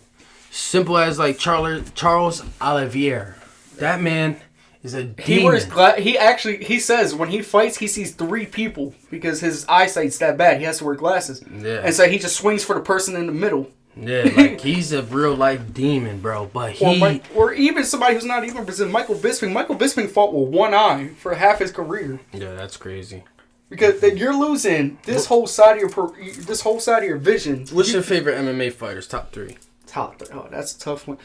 Simple as like Charles Olivier. That man is a demon. He says when he fights he sees 3 people because his eyesight's that bad. He has to wear glasses. Yeah. And so he just swings for the person in the middle. Yeah, like he's a real life demon, bro. But or even somebody who's not even Brazilian, Michael Bisping. Michael Bisping fought with one eye for half his career. Yeah, that's crazy. Because you're losing this whole side of your vision. What's your favorite MMA fighters? Top 3. Top 3. Oh, that's a tough one.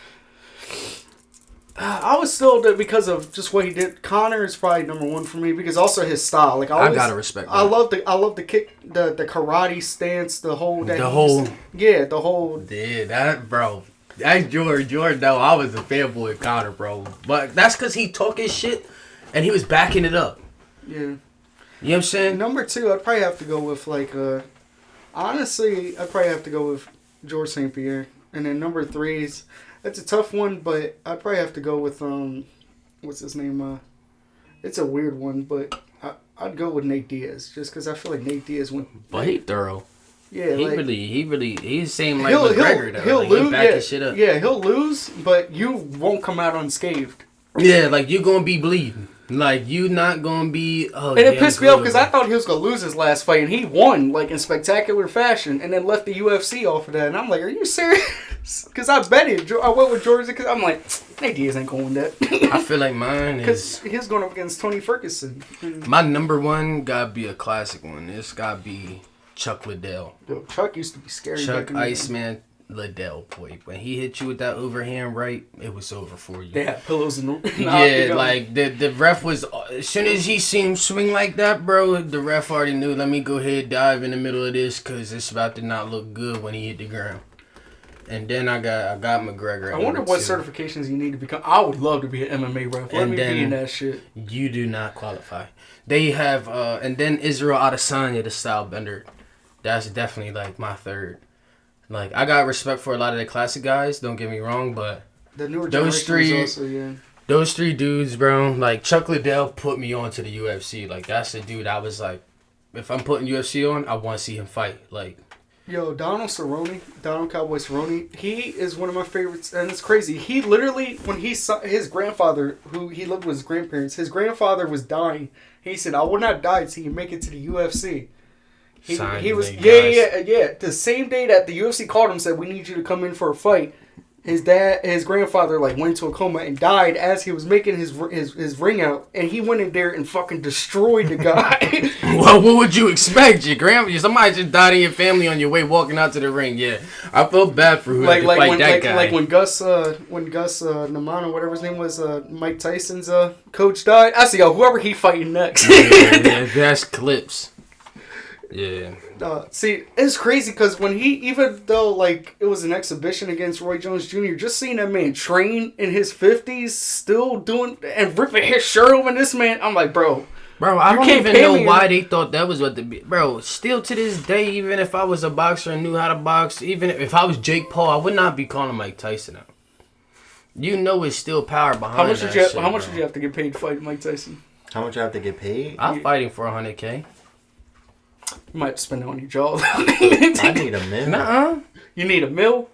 I was still because of just what he did. Conor is probably number 1 for me because also his style. Like I gotta respect that. I love the kick, the karate stance, the whole. Yeah, that bro. That's George. No, I was a fanboy of Conor, bro. But that's because he talk his shit and he was backing it up. Yeah. You know what I'm saying? Number 2, I'd probably have to go with honestly, I'd probably have to go with George St. Pierre, and then number 3 is. It's a tough one, but I'd probably have to go with what's his name? It's a weird one, but I'd go with Nate Diaz just because I feel like Nate Diaz went. But he thorough. Yeah, he's same like McGregor though. He'll like, lose. He back his shit up. Yeah, he'll lose, but you won't come out unscathed. Yeah, like you gonna be bleeding. Like you not gonna be. Oh, and it pissed me off because I thought he was gonna lose his last fight, and he won like in spectacular fashion, and then left the UFC off of that. And I'm like, are you serious? Because I bet it. I went with George because I'm like, Nate Diaz ain't going that. I feel like mine is. Because he's going up against Tony Ferguson. My number 1 gotta be a classic one. It's gotta be Chuck Liddell. Yo, Chuck used to be scary. Chuck Iceman Liddell, boy. When he hit you with that overhand right, it was over for you. They had pillows in the yeah, like the ref was. As soon as he seen him swing like that, bro, the ref already knew. Let me go ahead dive in the middle of this because it's about to not look good when he hit the ground. And then I got McGregor. I wonder what certifications you need to become. I would love to be an MMA ref. Let me be in that shit. You do not qualify. They have, and then Israel Adesanya, the style bender. That's definitely like my 3rd. Like I got respect for a lot of the classic guys. Don't get me wrong, but the newer those 3, also, yeah. Those 3 dudes, bro. Like Chuck Liddell put me on to the UFC. Like that's the dude. I was like, if I'm putting UFC on, I want to see him fight. Like. Yo, Donald Cowboy Cerrone, he is one of my favorites, and it's crazy. He literally, when he saw his grandfather, who he lived with his grandparents, his grandfather was dying. He said, I will not die until you make it to the UFC. He was, yeah. The same day that the UFC called him, said, we need you to come in for a fight. His grandfather like went into a coma and died as he was making his ring out, and he went in there and fucking destroyed the guy. Well, what would you expect? Somebody just died in your family on your way walking out to the ring. Yeah, I felt bad for who had to fight that guy. Like when Gus Namano, whatever his name was, Mike Tyson's coach died. I said, yo, whoever he fighting next. yeah, that's clips. Yeah. See, it's crazy because when even though like it was an exhibition against Roy Jones Jr., just seeing that man train in his 50s, still doing and ripping his shirt over this man, I'm like, bro, I don't even know why they thought that was what the bro. Still to this day, even if I was a boxer and knew how to box, even if I was Jake Paul, I would not be calling Mike Tyson out. You know, it's still power behind. How much would you have to get paid to fight Mike Tyson? How much you have to get paid? I'm fighting for $100K. You might spend it on your jaw. I need a mil. Nuh-uh. You need a mil?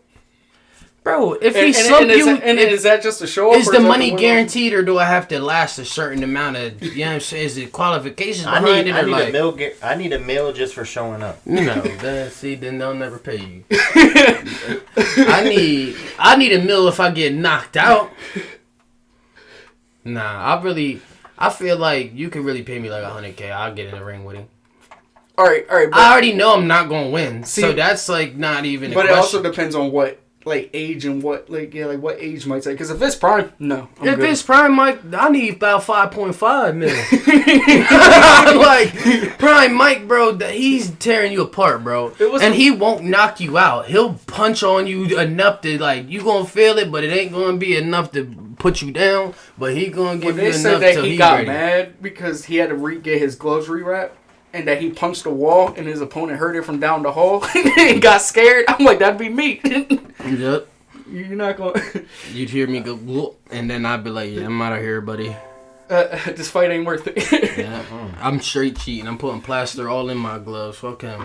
Bro, if he slump you... Is that just a show off? Is the money guaranteed, or do I have to last a certain amount of... You know what I'm saying? Is it qualifications behind it? I need a meal just for showing up. No, then they'll never pay you. I need a meal if I get knocked out. Nah, I feel like you could really pay me like $100K. I'll get in the ring with him. All right. I already know I'm not gonna win, so that's like not even. But it also depends on what age and what what age might say. Because if it's prime, no. If it's prime Mike, I need about 5.5 million. Like prime Mike, bro, he's tearing you apart, bro. And he won't knock you out. He'll punch on you enough to like you gonna feel it, but it ain't gonna be enough to put you down. But he gonna give you enough. They said that he got mad because he had to get his gloves rewrapped. And that he punched the wall and his opponent heard it from down the hall and got scared. I'm like, that'd be me. Yep. You're not going to... You'd hear me go, whoop, and then I'd be like, yeah, I'm out of here, buddy. This fight ain't worth it. Yeah, I'm straight cheating. I'm putting plaster all in my gloves. Fuck him.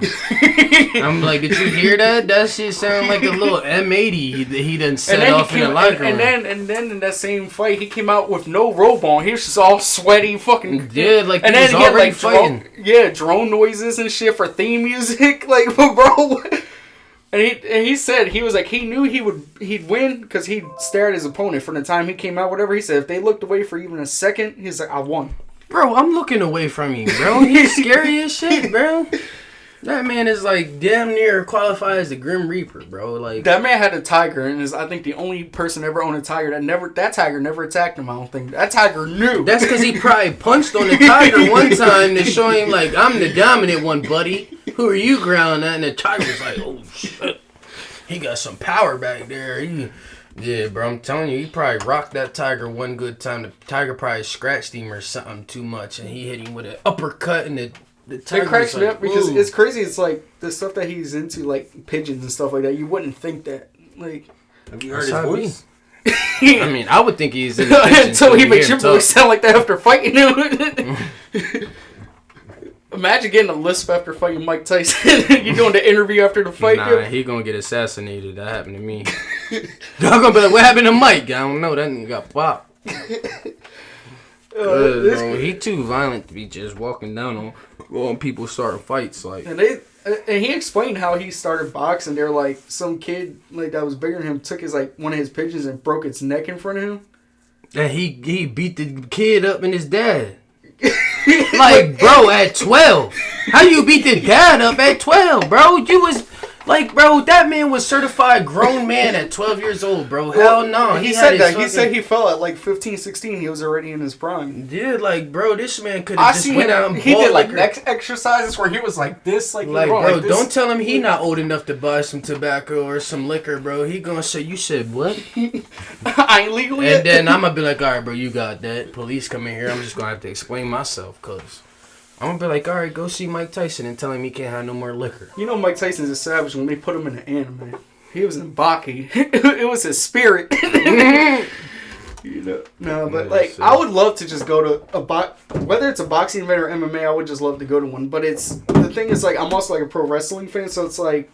I'm like, did you hear that? That shit sound like a little M80 he done set off in the locker room. And then in that same fight, he came out with no robe on. He was just all sweaty, fucking... Yeah, like he was already fighting. Drone noises and shit for theme music. Like, bro... And he said he was like he knew he'd win because he stared at his opponent from the time he came out. Whatever he said, if they looked away for even a second, he's like, I won. Bro, I'm looking away from you, bro. He's scary as shit, bro. That man is like damn near qualified as the Grim Reaper, bro. Like that man had a tiger and is I think the only person ever owned a tiger that tiger never attacked him. I don't think that tiger knew. That's because he probably punched on the tiger one time to show him like I'm the dominant one, buddy. Who are you growling at? And the tiger's like, oh shit, he got some power back there. Yeah, bro, I'm telling you, he probably rocked that tiger one good time. The tiger probably scratched him or something too much, and he hit him with an uppercut, and the tiger. It cracks me up because it's crazy. It's like the stuff that he's into, like pigeons and stuff like that. You wouldn't think that. Like, have you heard his voice? I mean, I would think he's in the pigeons until he makes your voice sound like that after fighting him. Imagine getting a lisp after fighting Mike Tyson. You doing the interview after the fight? Nah, he gonna get assassinated. That happened to me. Y'all gonna be like, what happened to Mike? I don't know. That nigga got popped. Bro, he too violent to be just walking down on people starting fights. Like, and he explained how he started boxing. They're like some kid like that was bigger than him took his like one of his pigeons and broke its neck in front of him. And he beat the kid up and his dad. Like, bro, at 12. How you beat the dad up at 12, bro? You was... Like, bro, that man was certified grown man at 12 years old, bro. Hell no. He said that. He said he fell at like 15, 16. He was already in his prime. Yeah, like, bro, this man could have just went out and he did like neck exercises where he was like this, like bro, like this. Don't tell him he not old enough to buy some tobacco or some liquor, bro. He gonna say, you said what? I ain't legal yet. And then I'm gonna be like, all right, bro, you got that. Police come in here. I'm just gonna have to explain myself, cause I'm gonna be like, all right, go see Mike Tyson and tell him he can't have no more liquor. You know Mike Tyson's a savage when they put him in an anime. He was in Baki. It was his spirit. You know, no, but like I would love to just go to whether it's a boxing event or MMA. I would just love to go to one. But the thing is, like, I'm also like a pro wrestling fan, so it's like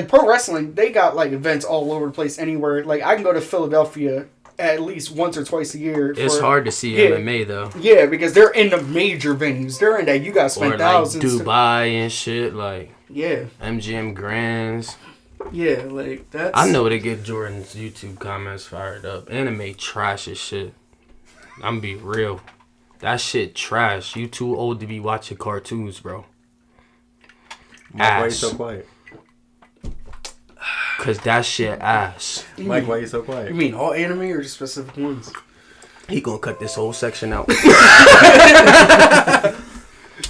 pro wrestling. They got like events all over the place, anywhere. Like I can go to Philadelphia at least once or twice a year. It's hard to see MMA though. Yeah, because they're in the major venues. They're in that you got to spend thousands. Like Dubai and shit, like yeah, MGM Grands. Yeah, like that's. I know to get Jordan's YouTube comments fired up. Anime trash as shit. I'm be real. That shit trash. You too old to be watching cartoons, bro. Mike, why you so quiet? Cause that shit ass. Mike, why you so quiet? You mean all anime or just specific ones? He gonna cut this whole section out.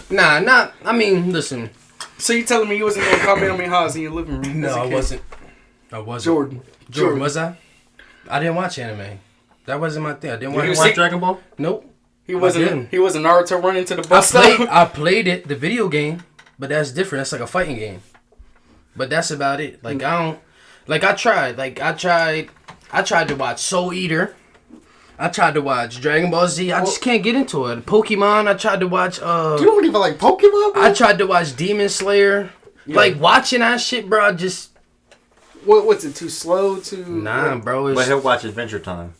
I mean, listen. So you telling me you wasn't gonna Kamehamehas in your living room? No, I wasn't. Jordan, was I? I didn't watch anime. That wasn't my thing. I didn't watch Dragon Ball? Nope. He wasn't Naruto running to the bus stop. I played it, the video game, but that's different. That's like a fighting game. But that's about it. Like I don't. Like I tried. I tried to watch Soul Eater. I tried to watch Dragon Ball Z. I just can't get into it. Pokemon. I tried to watch. You don't even like Pokemon, bro? I tried to watch Demon Slayer. Yeah. Like watching that shit, bro. what's it? Too slow? Nah, bro. But he'll watch Adventure Time.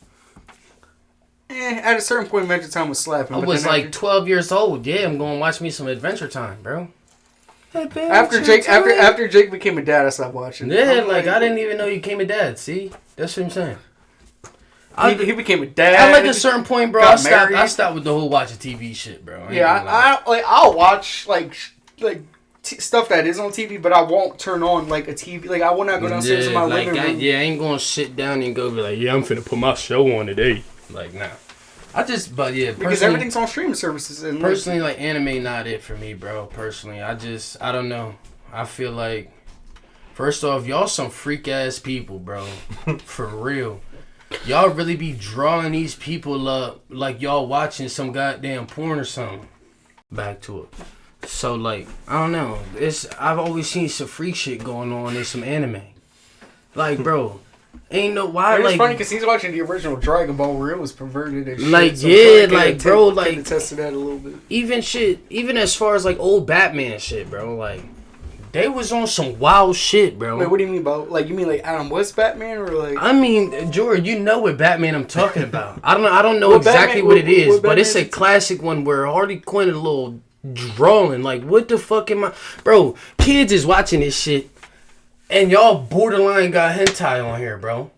At a certain point, Adventure Time was slapping. I was like 12 years old. Yeah, I'm going to watch me some Adventure Time, bro. After Jake became a dad, I stopped watching. Yeah, like I didn't even know you became a dad. See, that's what I'm saying. He became a dad. At like a certain point, bro, I stopped with the whole watching TV shit, bro. I'll watch like stuff that is on TV, but I won't turn on like a TV. Like I will not go downstairs in my living room. I ain't gonna sit down and go be like, yeah, I'm finna put my show on today. Like, nah. Because everything's on streaming services. And personally, like anime, not it for me, bro. Personally, I don't know. I feel like, first off, y'all some freak ass people, bro. For real. Y'all really be drawing these people up like y'all watching some goddamn porn or something. Back to it. So like, I don't know. I've always seen some freak shit going on in some anime. Like, bro. Ain't no why. It's like, funny because he's watching the original Dragon Ball where it was perverted and shit. Like, so yeah, like, bro, like, attest to that a little bit. Even as far as like old Batman shit, bro. Like, they was on some wild shit, bro. Wait, what do you mean about? Like, you mean like Adam West Batman or like? I mean, Jordan, you know what Batman I'm talking about. I don't know exactly what it is, but it's a classic one where Harley Quinn is a little drawing. Like, what the fuck am I, bro? Kids is watching this shit. And y'all borderline got hentai on here, bro.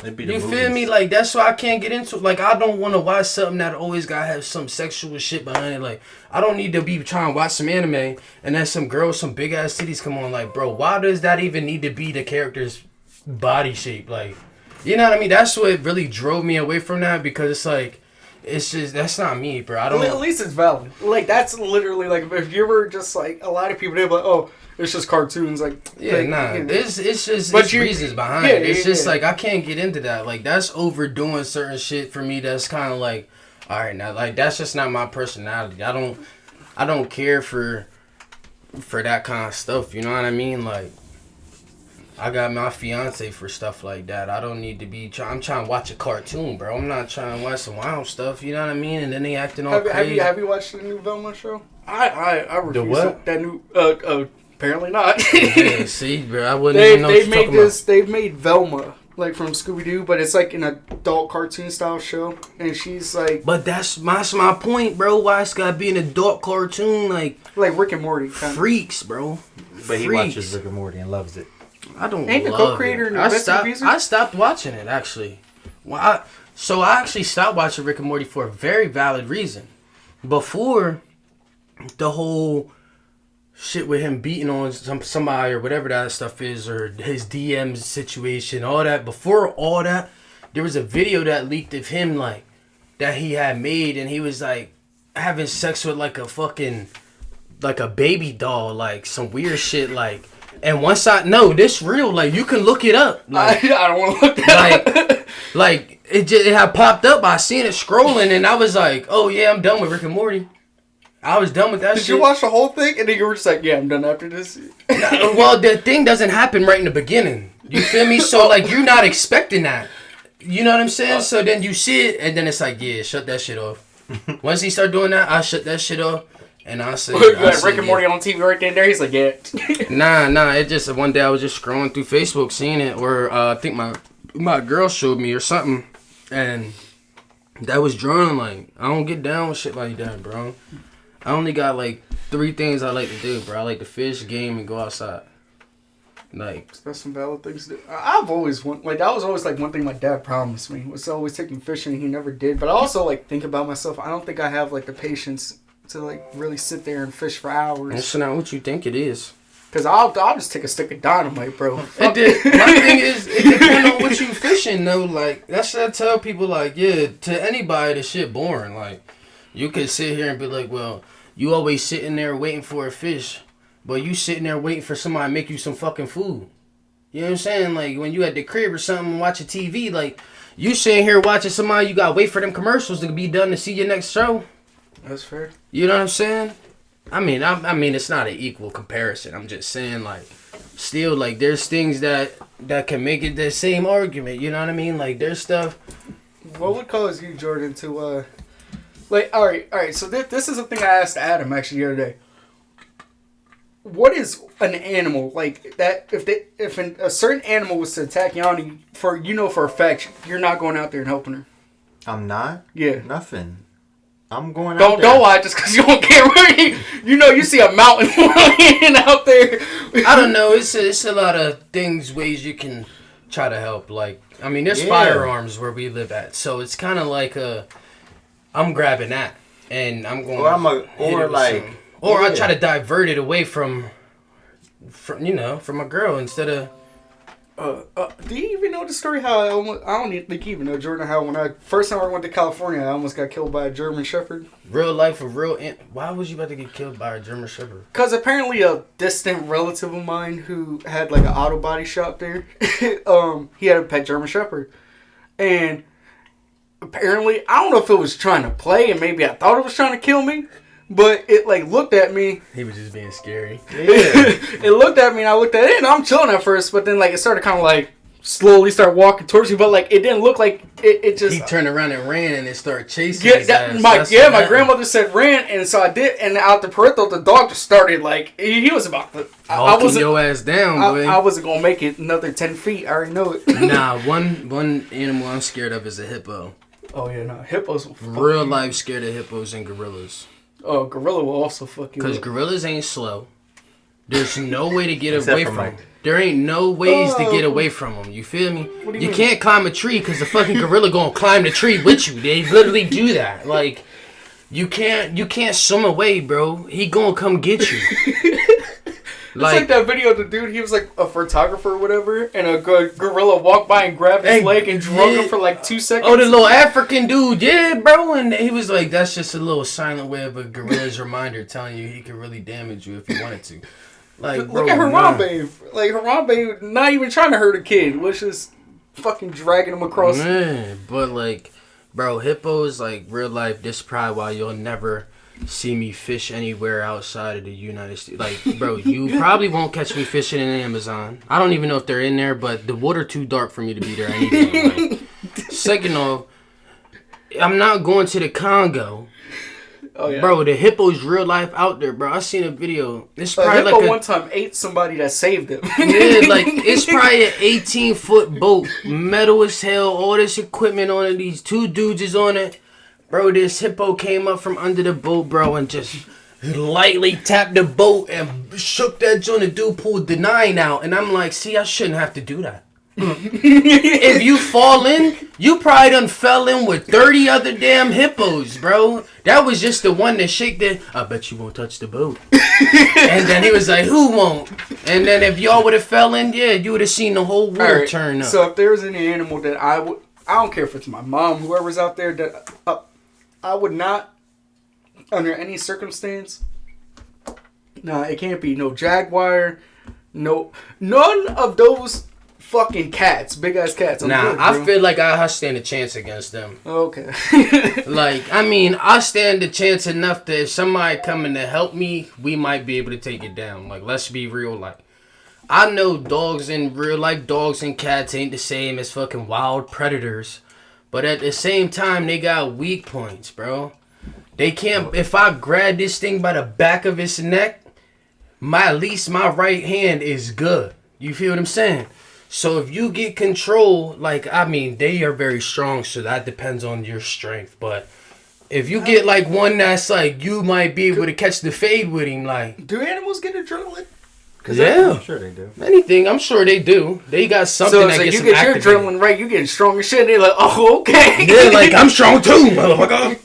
You feel me? Like, that's why I can't get into it. Like, I don't want to watch something that always got to have some sexual shit behind it. Like, I don't need to be trying to watch some anime and then some girls, some big-ass titties come on. Like, bro, why does that even need to be the character's body shape? Like, you know what I mean? That's what really drove me away from that because it's like, it's just, that's not me, bro. I don't. At least it's valid. Like, that's literally, like, if you were just, like, a lot of people, they'd be like, oh, it's just cartoons, like... Yeah, like, nah, you know. it's just it's reasons behind it. It's just, like, I can't get into that. Like, that's overdoing certain shit for me that's kind of, like, all right, now, like, that's just not my personality. I don't care for that kind of stuff, you know what I mean? Like, I got my fiance for stuff like that. I don't need to be... I'm trying to watch a cartoon, bro. I'm not trying to watch some wild stuff, you know what I mean? And then they acting all crazy. Have you watched the new Velma show? I refuse the what? That new... apparently not. Yeah, see, bro, I wouldn't even know what you're talking about. They've made Velma, like, from Scooby-Doo, but it's, like, an adult cartoon-style show, and she's, like... But that's my point, bro, why it's gotta be an adult cartoon, like Rick and Morty. Kinda. Freaks, bro. But he watches Rick and Morty and loves it. I don't Ain't love the co-creator it. and I stopped watching it, actually. Well, I actually stopped watching Rick and Morty for a very valid reason. Before the whole... shit with him beating on somebody or whatever that stuff is, or his DMs situation, all that. Before all that, there was a video that leaked of him, like, that he had made, and he was, like, having sex with, like, a fucking, like, a baby doll, like, some weird shit, like, and once this real, like, you can look it up. Like, I don't want to look that up. Like, it had popped up, I seen it scrolling, and I was like, oh, yeah, I'm done with Rick and Morty. I was done with that shit. Did you watch the whole thing? And then you were just like, yeah, I'm done after this? Well, the thing doesn't happen right in the beginning. You feel me? So, like, you're not expecting that. You know what I'm saying? So then you see it, and then it's like, yeah, shut that shit off. Once he start doing that, I shut that shit off. And I said, Rick and Morty on TV right there. He's like, yeah. Nah. It just, one day I was just scrolling through Facebook, seeing it, or I think my girl showed me or something. And that was drawn, like, I don't get down with shit like that, bro. I only got, like, 3 things I like to do, bro. I like to fish, game, and go outside. Like, that's some valid things to do. I've always that was always, like, one thing my dad promised me, was always taking fishing, and he never did. But I also, like, think about myself. I don't think I have, like, the patience to, like, really sit there and fish for hours. That's not what you think it is. Because I'll just take a stick of dynamite, bro. My thing is, it depends on what you fishing, though. Like, that's what I tell people, like, yeah, to anybody, the shit boring. Like, you could sit here and be like, well, you always sitting there waiting for a fish, but you sitting there waiting for somebody to make you some fucking food. You know what I'm saying? Like, when you at the crib or something watching TV, like, you sitting here watching somebody, you gotta wait for them commercials to be done to see your next show. That's fair. You know what I'm saying? I mean, it's not an equal comparison. I'm just saying, like, still, like, there's things that can make it the same argument. You know what I mean? Like, there's stuff. What would cause you, Jordan, to, like, all right. So this is a thing I asked Adam, actually, the other day. what is an animal like that? If a certain animal was to attack Yanni, for a fact, you're not going out there and helping her. I'm not. Yeah. Nothing. I'm going out there. Don't lie just because you don't care. You see a mountain lion out there. I don't know. It's a lot of ways you can try to help. Like, I mean, there's firearms where we live at, so it's kind of like I'm grabbing that and I'm going. Or I try to divert it away from my girl instead of. Do you even know the story how I don't even think you even know, Jordan, how when first time I went to California, I almost got killed by a German Shepherd? Real life of why was you about to get killed by a German Shepherd? Because apparently a distant relative of mine who had like an auto body shop there, he had a pet German Shepherd. And apparently, I don't know if it was trying to play and maybe I thought it was trying to kill me. But it looked at me. He was just being scary. Yeah. It looked at me and I looked at it and I'm chilling at first, but then it started kind of slowly start walking towards me, but it didn't look like it just. He turned around and ran and it started chasing. My grandmother said ran, and so I did, and out the peripheral the dog just started he was about to. I wasn't your ass down, boy. I wasn't gonna make it another 10 feet. I already know it. Nah, one animal I'm scared of is a hippo. Oh yeah, no hippos. Real life scared of hippos and gorillas. Oh, gorilla will also fuck you. Because gorillas ain't slow. There's no way to get away from them. There ain't no ways to get away from them. You feel me? You can't climb a tree because the fucking gorilla gonna climb the tree with you. They literally do that. You can't swim away, bro. He gonna come get you. It's like that video of the dude, he was like a photographer or whatever, and a gorilla walked by and grabbed his leg and drug him for 2 seconds. Oh, the little African dude, yeah, bro. And he was like, that's just a little silent way of a gorilla's reminder telling you he could really damage you if he wanted to. Look at Harambe. Harambe not even trying to hurt a kid, was just fucking dragging him across. Man, but bro, hippos, real life, this is probably why you'll never see me fish anywhere outside of the United States. Bro, you probably won't catch me fishing in the Amazon. I don't even know if they're in there, but the water too dark for me to be there anything. Second off, I'm not going to the Congo. Oh, yeah. Bro, the hippo's real life out there, bro. I seen a video. It's probably hippo one time ate somebody that saved him. Yeah, it's probably an 18-foot boat, metal as hell, all this equipment on it. These two dudes is on it. Bro, this hippo came up from under the boat, bro, and just lightly tapped the boat and shook that joint. The dude pulled the 9 out, and I'm like, see, I shouldn't have to do that. If you fall in, you probably done fell in with 30 other damn hippos, bro. That was just the one that shake the, I bet you won't touch the boat. And then he was like, who won't? And then if y'all would have fell in, yeah, you would have seen the whole world turn up. So if there was any animal that I don't care if it's my mom, whoever's out there, that I would not, under any circumstance, nah, it can't be no jaguar, none of those fucking cats, big ass cats. I feel like I stand a chance against them. Okay. I stand a chance enough that if somebody coming to help me, we might be able to take it down. Let's be real. I know dogs in real life, dogs and cats ain't the same as fucking wild predators. But at the same time, they got weak points, bro. They can't... If I grab this thing by the back of its neck, at least my right hand is good. You feel what I'm saying? So if you get control, they are very strong, so that depends on your strength. But if you get one that's you might be able to catch the fade with him, Do animals get adrenaline? Yeah, I'm sure they do. Anything, I'm sure they do. They got something that gets you get your adrenaline right, you getting strong as shit. And they're like, oh, okay. Yeah, I'm strong too, motherfucker.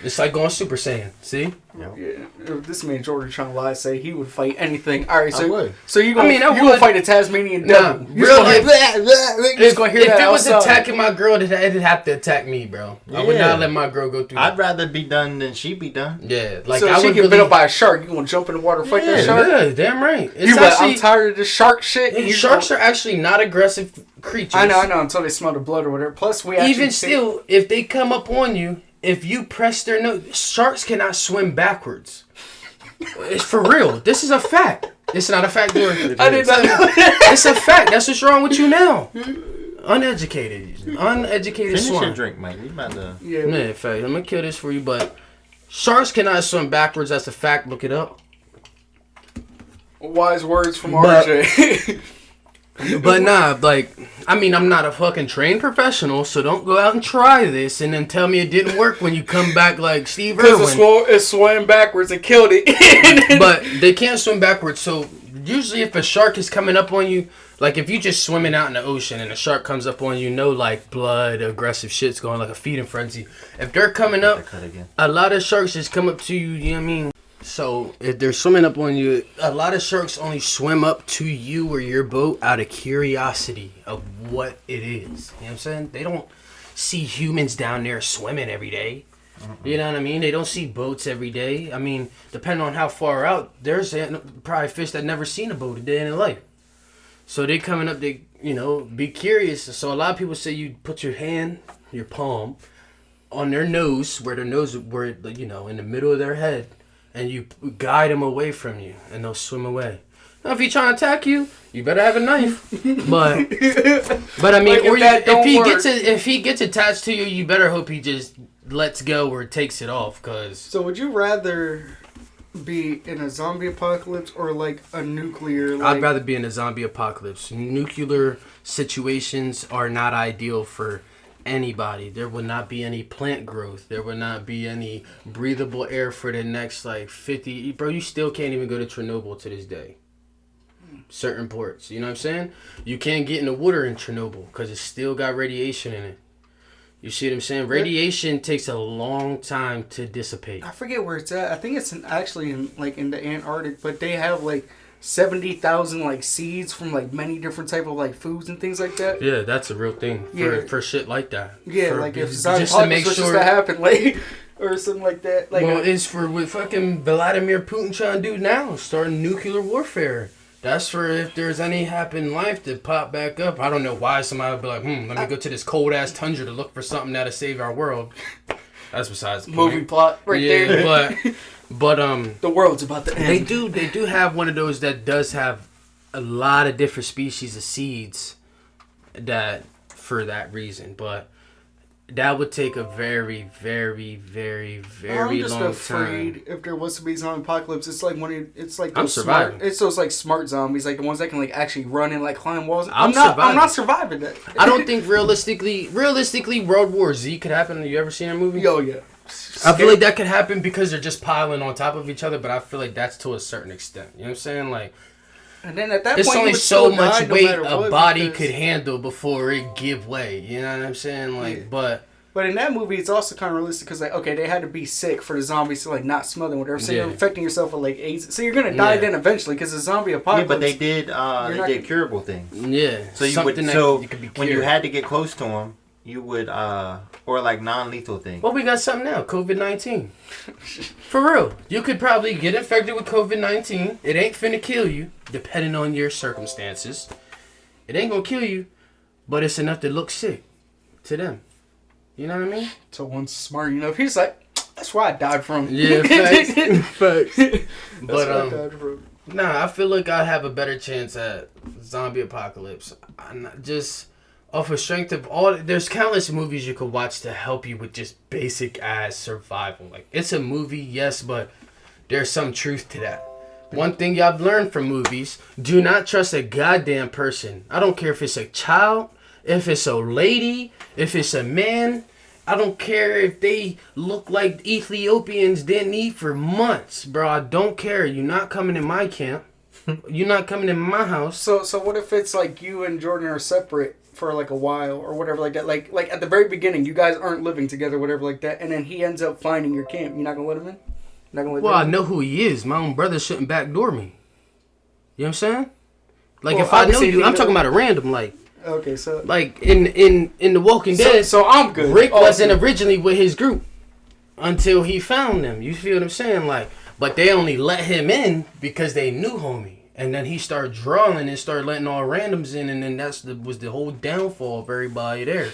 It's like going Super Saiyan. See? Yeah. If this man Jordan trying to lie, say he would fight anything. All right, so I would. So you gonna fight a Tasmanian devil? Real life. If it was attacking my girl, it'd have to attack me, bro. Yeah. I would not let my girl go through. I'd rather be done than she be done. Yeah, so if she get bit up by a shark, you gonna jump in the water and fight that shark? Yeah, damn right. I'm tired of this shark shit. Sharks are actually not aggressive creatures. I know. Until they smell the blood or whatever. Plus, if they come up on you. If you press their nose, sharks cannot swim backwards. It's for real. This is a fact. It's not a fact, Jordan. I did not know that. It's a fact. That's what's wrong with you now. Uneducated Finish swine. your drink, Mike. We about to... Yeah. Man, fact. I'm gonna kill this for you, but sharks cannot swim backwards. That's a fact. Look it up. Wise words from But- RJ. But nah, like, I mean, I'm not a fucking trained professional, so don't go out and try this and then tell me it didn't work when you come back like Steve Irwin. Because it swam backwards and killed it. But they can't swim backwards, so usually if a shark is coming up on you, like if you just swimming out in the ocean and a shark comes up on you, like blood, aggressive shit's going, like a feeding frenzy. If they're coming up, a lot of sharks just come up to you, you know what I mean? So if they're swimming up on you, a lot of sharks only swim up to you or your boat out of curiosity of what it is. You know what I'm saying? They don't see humans down there swimming every day. You know what I mean? They don't see boats every day. I mean, depending on how far out, there's probably fish that never seen a boat a day in their life. So they coming up, they, be curious. So a lot of people say you put your hand, your palm, on their nose, where in the middle of their head, and you guide them away from you, and they'll swim away. Now, if he's trying to attack you, you better have a knife. But I mean, Like or if he work. gets attached to you, you better hope he just lets go or takes it off. Cause So would you rather be in a zombie apocalypse or like a nuclear? Like... I'd rather be in a zombie apocalypse. Nuclear situations are not ideal for anybody. There would not be any plant growth. There would not be any breathable air for the next 50. Bro, you still can't even go to Chernobyl to this day. Certain ports, you know what I'm saying? You can't get in the water in Chernobyl because it's still got radiation in it. You see what I'm saying? Radiation takes a long time to dissipate. I forget where it's at. I think it's actually in the Antarctic, but they have 70,000 seeds from many different type of foods and things like that. Yeah, that's a real thing for shit like that. Yeah, if zombie apocalypse was just to happen, or something like that. It's for what fucking Vladimir Putin trying to do now, starting nuclear warfare. That's for if there's any happen in life to pop back up. I don't know why somebody would be like, let me go to this cold ass tundra to look for something that'll save our world. That's besides the point. Movie plot there. But the world's about to end. They do have one of those that does have a lot of different species of seeds that for that reason, but that would take a very, very, very, very long time. I'm just afraid if there was to be a zombie apocalypse, it's like I'm surviving. It's those smart zombies, the ones that can actually run and climb walls. I'm not surviving that. I don't think realistically World War Z could happen. Have you ever seen a movie? Oh yeah. I feel like that could happen because they're just piling on top of each other, but I feel like that's to a certain extent. You know what I'm saying? And then at that it's point, only so much weight a body could handle before it give way. You know what I'm saying? Yeah. But in that movie, it's also kind of realistic because, they had to be sick for the zombies to, not smell them, whatever. So you're infecting yourself with, AIDS. So you're going to die then eventually because the zombie apocalypse... Yeah, but they did curable things. Yeah. So you could be when you had to get close to them, you would, or non-lethal things. Well, we got something now, COVID-19. For real. You could probably get infected with COVID-19. It ain't finna kill you, depending on your circumstances. It ain't gonna kill you, but it's enough to look sick to them. You know what I mean? So one's smart enough. He's like, that's where I died from. Yeah, facts. Facts. But, where I died from. Nah, I feel like I have a better chance at zombie apocalypse. Just off of strength of there's countless movies you could watch to help you with just basic ass survival. It's a movie, yes, but there's some truth to that. One thing y'all learned from movies, do not trust a goddamn person. I don't care if it's a child, if it's a lady, if it's a man. I don't care if they look like Ethiopians didn't eat for months, bro. I don't care. You're not coming in my camp. You're not coming in my house. So what if it's you and Jordan are separate for a while or whatever like that? Like at the very beginning, you guys aren't living together, whatever like that, and then he ends up finding your camp. You're not gonna let him in? Not gonna let well, him I know who he is. My own brother shouldn't backdoor me. You know what I'm saying? Well, if I know you, I'm talking about a random Okay, so in The Walking Dead. So I'm good. Rick wasn't originally with his group until he found them. You feel what I'm saying? But they only let him in because they knew homie, and then he started drawing and started letting all randoms in, and then was the whole downfall of everybody there.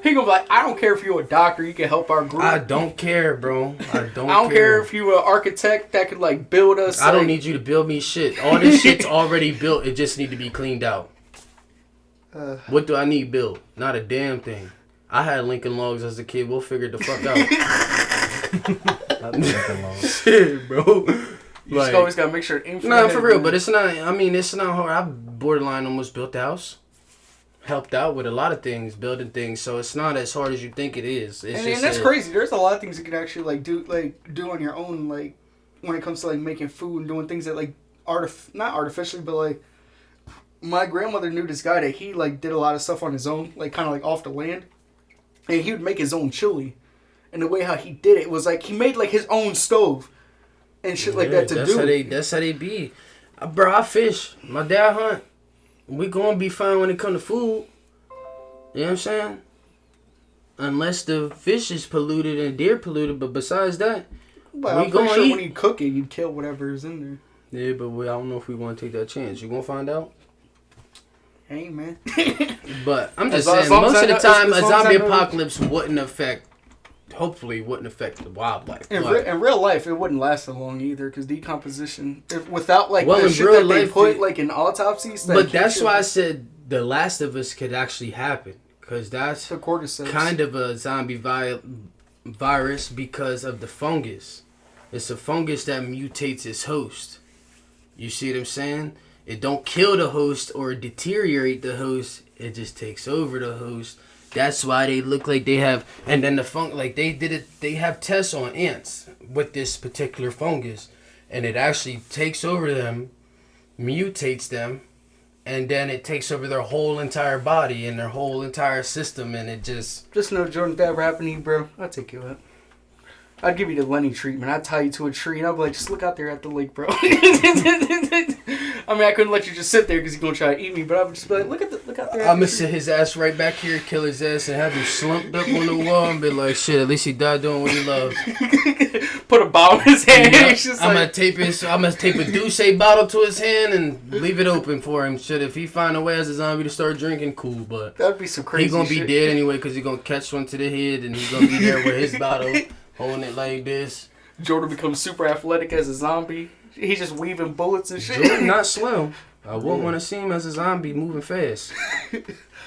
He gonna be like, I don't care if you're a doctor, you can help our group. I don't care, bro. I don't care if you're an architect that could build us. I don't need you to build me shit. All this shit's already built. It just need to be cleaned out. What do I need built? Not a damn thing. I had Lincoln Logs as a kid. We'll figure the fuck out. Not Lincoln Logs. Shit, bro. You just always gotta make sure it ain't for real, but it's not. I mean, it's not hard. I borderline almost built the house. Helped out with a lot of things, building things, so it's not as hard as you think it is. It's and that's crazy. There's a lot of things you can actually do on your own, like when it comes to like making food and doing things that like not artificially, but like my grandmother knew this guy that he like did a lot of stuff on his own, like kind of like off the land, and he would make his own chili, and the way how he did it was like he made like his own stove and shit like that to that's do. That's how they be, bro. I fish. My dad hunt. We gonna be fine when it come to food. You know what I'm saying? Unless the fish is polluted and deer polluted, but besides that, but I'm pretty sure when you cook it, you kill whatever is in there. Yeah, but I don't know if we want to take that chance. You gonna find out? Hey, man. But I'm just saying, most of the time, a zombie apocalypse wouldn't affect. Hopefully, wouldn't affect the wildlife. In real life, it wouldn't last so long either, because decomposition, without like the shit that they put like in autopsies. But that's why I said The Last of Us could actually happen, because that's the cordyceps. Kind of a zombie virus because of the fungus. It's a fungus that mutates its host. You see what I'm saying? It don't kill the host or deteriorate the host. It just takes over the host. That's why they look like they have, and then they have tests on ants with this particular fungus, and it actually takes over them, mutates them, and then it takes over their whole entire body and their whole entire system, and it just know, Jordan, if that ever happened to you, bro, I'd take you out. I'd give you the Lenny treatment. I'd tie you to a tree, and I'd be like, just look out there at the lake, bro. I mean, I couldn't let you just sit there because he's going to try to eat me, but I would just be like, look out there. I'm going to sit his ass right back here, kill his ass, and have him slumped up on the wall and be like, shit, at least he died doing what he loved. Put a bottle in his hand. Yeah, I'm going to tape a Douce bottle to his hand and leave it open for him. Shit, if he find a way as a zombie to start drinking, cool, but that'd be some crazy he going to be shit. dead anyway because he's going to catch one to the head and he's going to be there with his bottle. Holding it like this. Jordan becomes super athletic as a zombie. He's just weaving bullets and shit. Jordan not slow. I wouldn't want to see him as a zombie moving fast.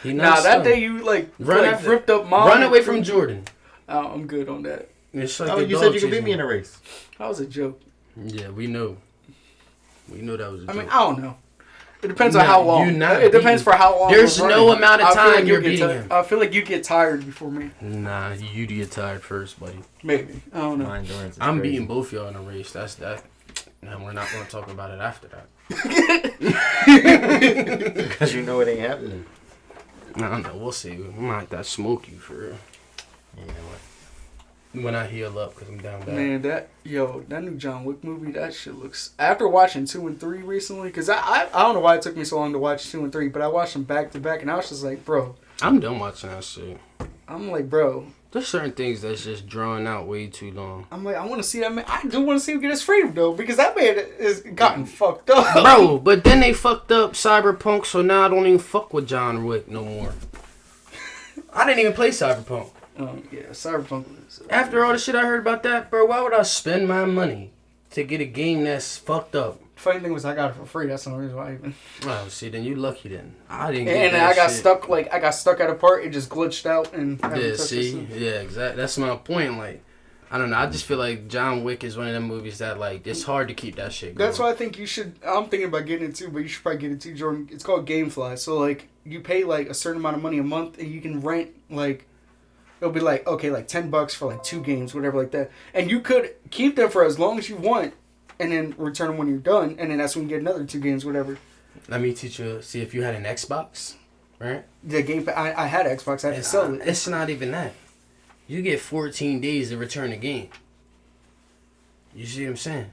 That day you ripped up mom. Run away from Jordan. Oh, I'm good on that. It's like you said you could beat me in a race. That was a joke. Yeah, we know. We know that was a joke. I mean, I don't know. It depends on how long. It depends for how long. There's no amount of time you're beating him. I feel like you get tired before me. Nah, you get tired first, buddy. Maybe. I don't know. My endurance is I'm crazy. beating both y'all in a race. That's that. And we're not going to talk about it after that. Because you know it ain't happening. I don't know. We'll see. We might have to smoke you for real. You know what? When I heal up, because I'm down bad. Man, that new John Wick movie, that shit looks... After watching 2 and 3 recently, because I don't know why it took me so long to watch 2 and 3, but I watched them back to back, and I was just like, bro. I'm done watching that shit. I'm like, bro. There's certain things that's just drawn out way too long. I'm like, I want to see that man. I do want to see him get his freedom, though, because that man is gotten fucked up. Bro, but then they fucked up Cyberpunk, so now I don't even fuck with John Wick no more. I didn't even play Cyberpunk. Yeah, Cyberpunk was... After all the shit I heard about that, bro, why would I spend my money to get a game that's fucked up? Funny thing was I got it for free. That's the only reason why I even... Oh, see, then you lucky then. I didn't get and that I got shit. stuck, I got stuck at a part. It just glitched out and... Yeah, see? Yeah, exactly. That's my point. Like, I don't know. I just feel like John Wick is one of them movies that, like, it's hard to keep that shit going. That's why I think you should... I'm thinking about getting it too, but you should probably get it too, Jordan. It's called Gamefly. So, like, you pay, like, a certain amount of money a month and you can rent, like... It'll be like, okay, like $10 for like 2 games, whatever like that. And you could keep them for as long as you want and then return them when you're done. And then that's when you get another 2 games, whatever. Let me teach you, see if you had an Xbox, right? The game, I had Xbox, I had to sell it. It's not even that. You get 14 days to return a game. You see what I'm saying?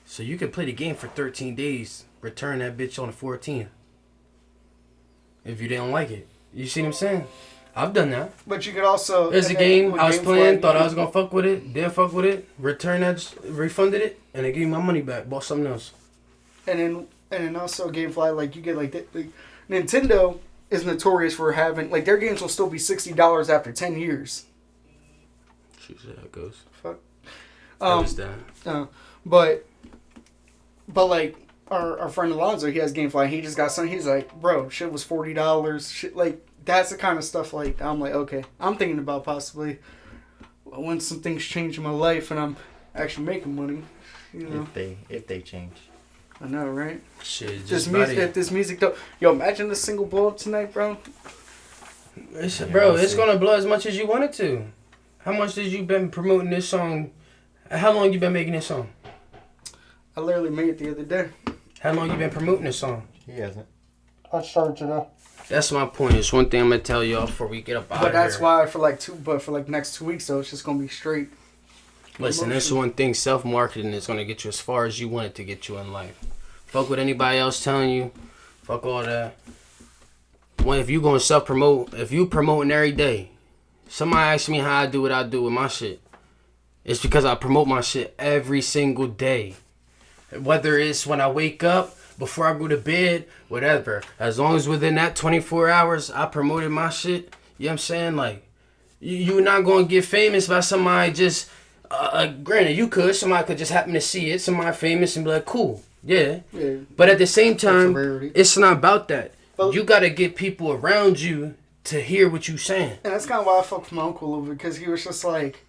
So you can play the game for 13 days, return that bitch on the 14th. If you didn't like it. You see what I'm saying? I've done that. But you could also... There's a game I was playing, thought I was going to fuck with it, didn't fuck with it, returned that, refunded it, and they gave me my money back, bought something else. And then also Gamefly, like, you get, like Nintendo is notorious for having, like, their games will still be $60 after 10 years. She said how it goes. Fuck. That was done. But, like, our friend Alonzo, he has Gamefly, he just got something, he's like, bro, shit was $40, shit, like... That's the kind of stuff like I'm like, okay, I'm thinking about possibly when some things change in my life and I'm actually making money. You know. If they change. I know, right? Shit, Just music. If this music don't, yo, imagine the single blow up tonight, bro. It's gonna blow as much as you want it to. How much did you been promoting this song? How long you been making this song? I literally made it the other day. How long you been promoting this song? He hasn't. I started today. That's my point. It's one thing I'm gonna tell y'all before we get up out of here. But that's why for like next 2 weeks though, it's just gonna be straight. Listen, that's one thing. Self-marketing is gonna get you as far as you want it to get you in life. Fuck what anybody else telling you. Fuck all that. When if you gonna self-promote, if you promoting every day, somebody asks me how I do what I do with my shit. It's because I promote my shit every single day. Whether it's when I wake up, before I go to bed, whatever. As long as within that 24 hours, I promoted my shit. You know what I'm saying? Like, you're not going to get famous by somebody just... granted, you could. Somebody could just happen to see it. Somebody famous and be like, cool. Yeah. But at the same time, it's not about that. But you got to get people around you to hear what you saying. And that's kind of why I fucked with my uncle a little bit. Because he was just like...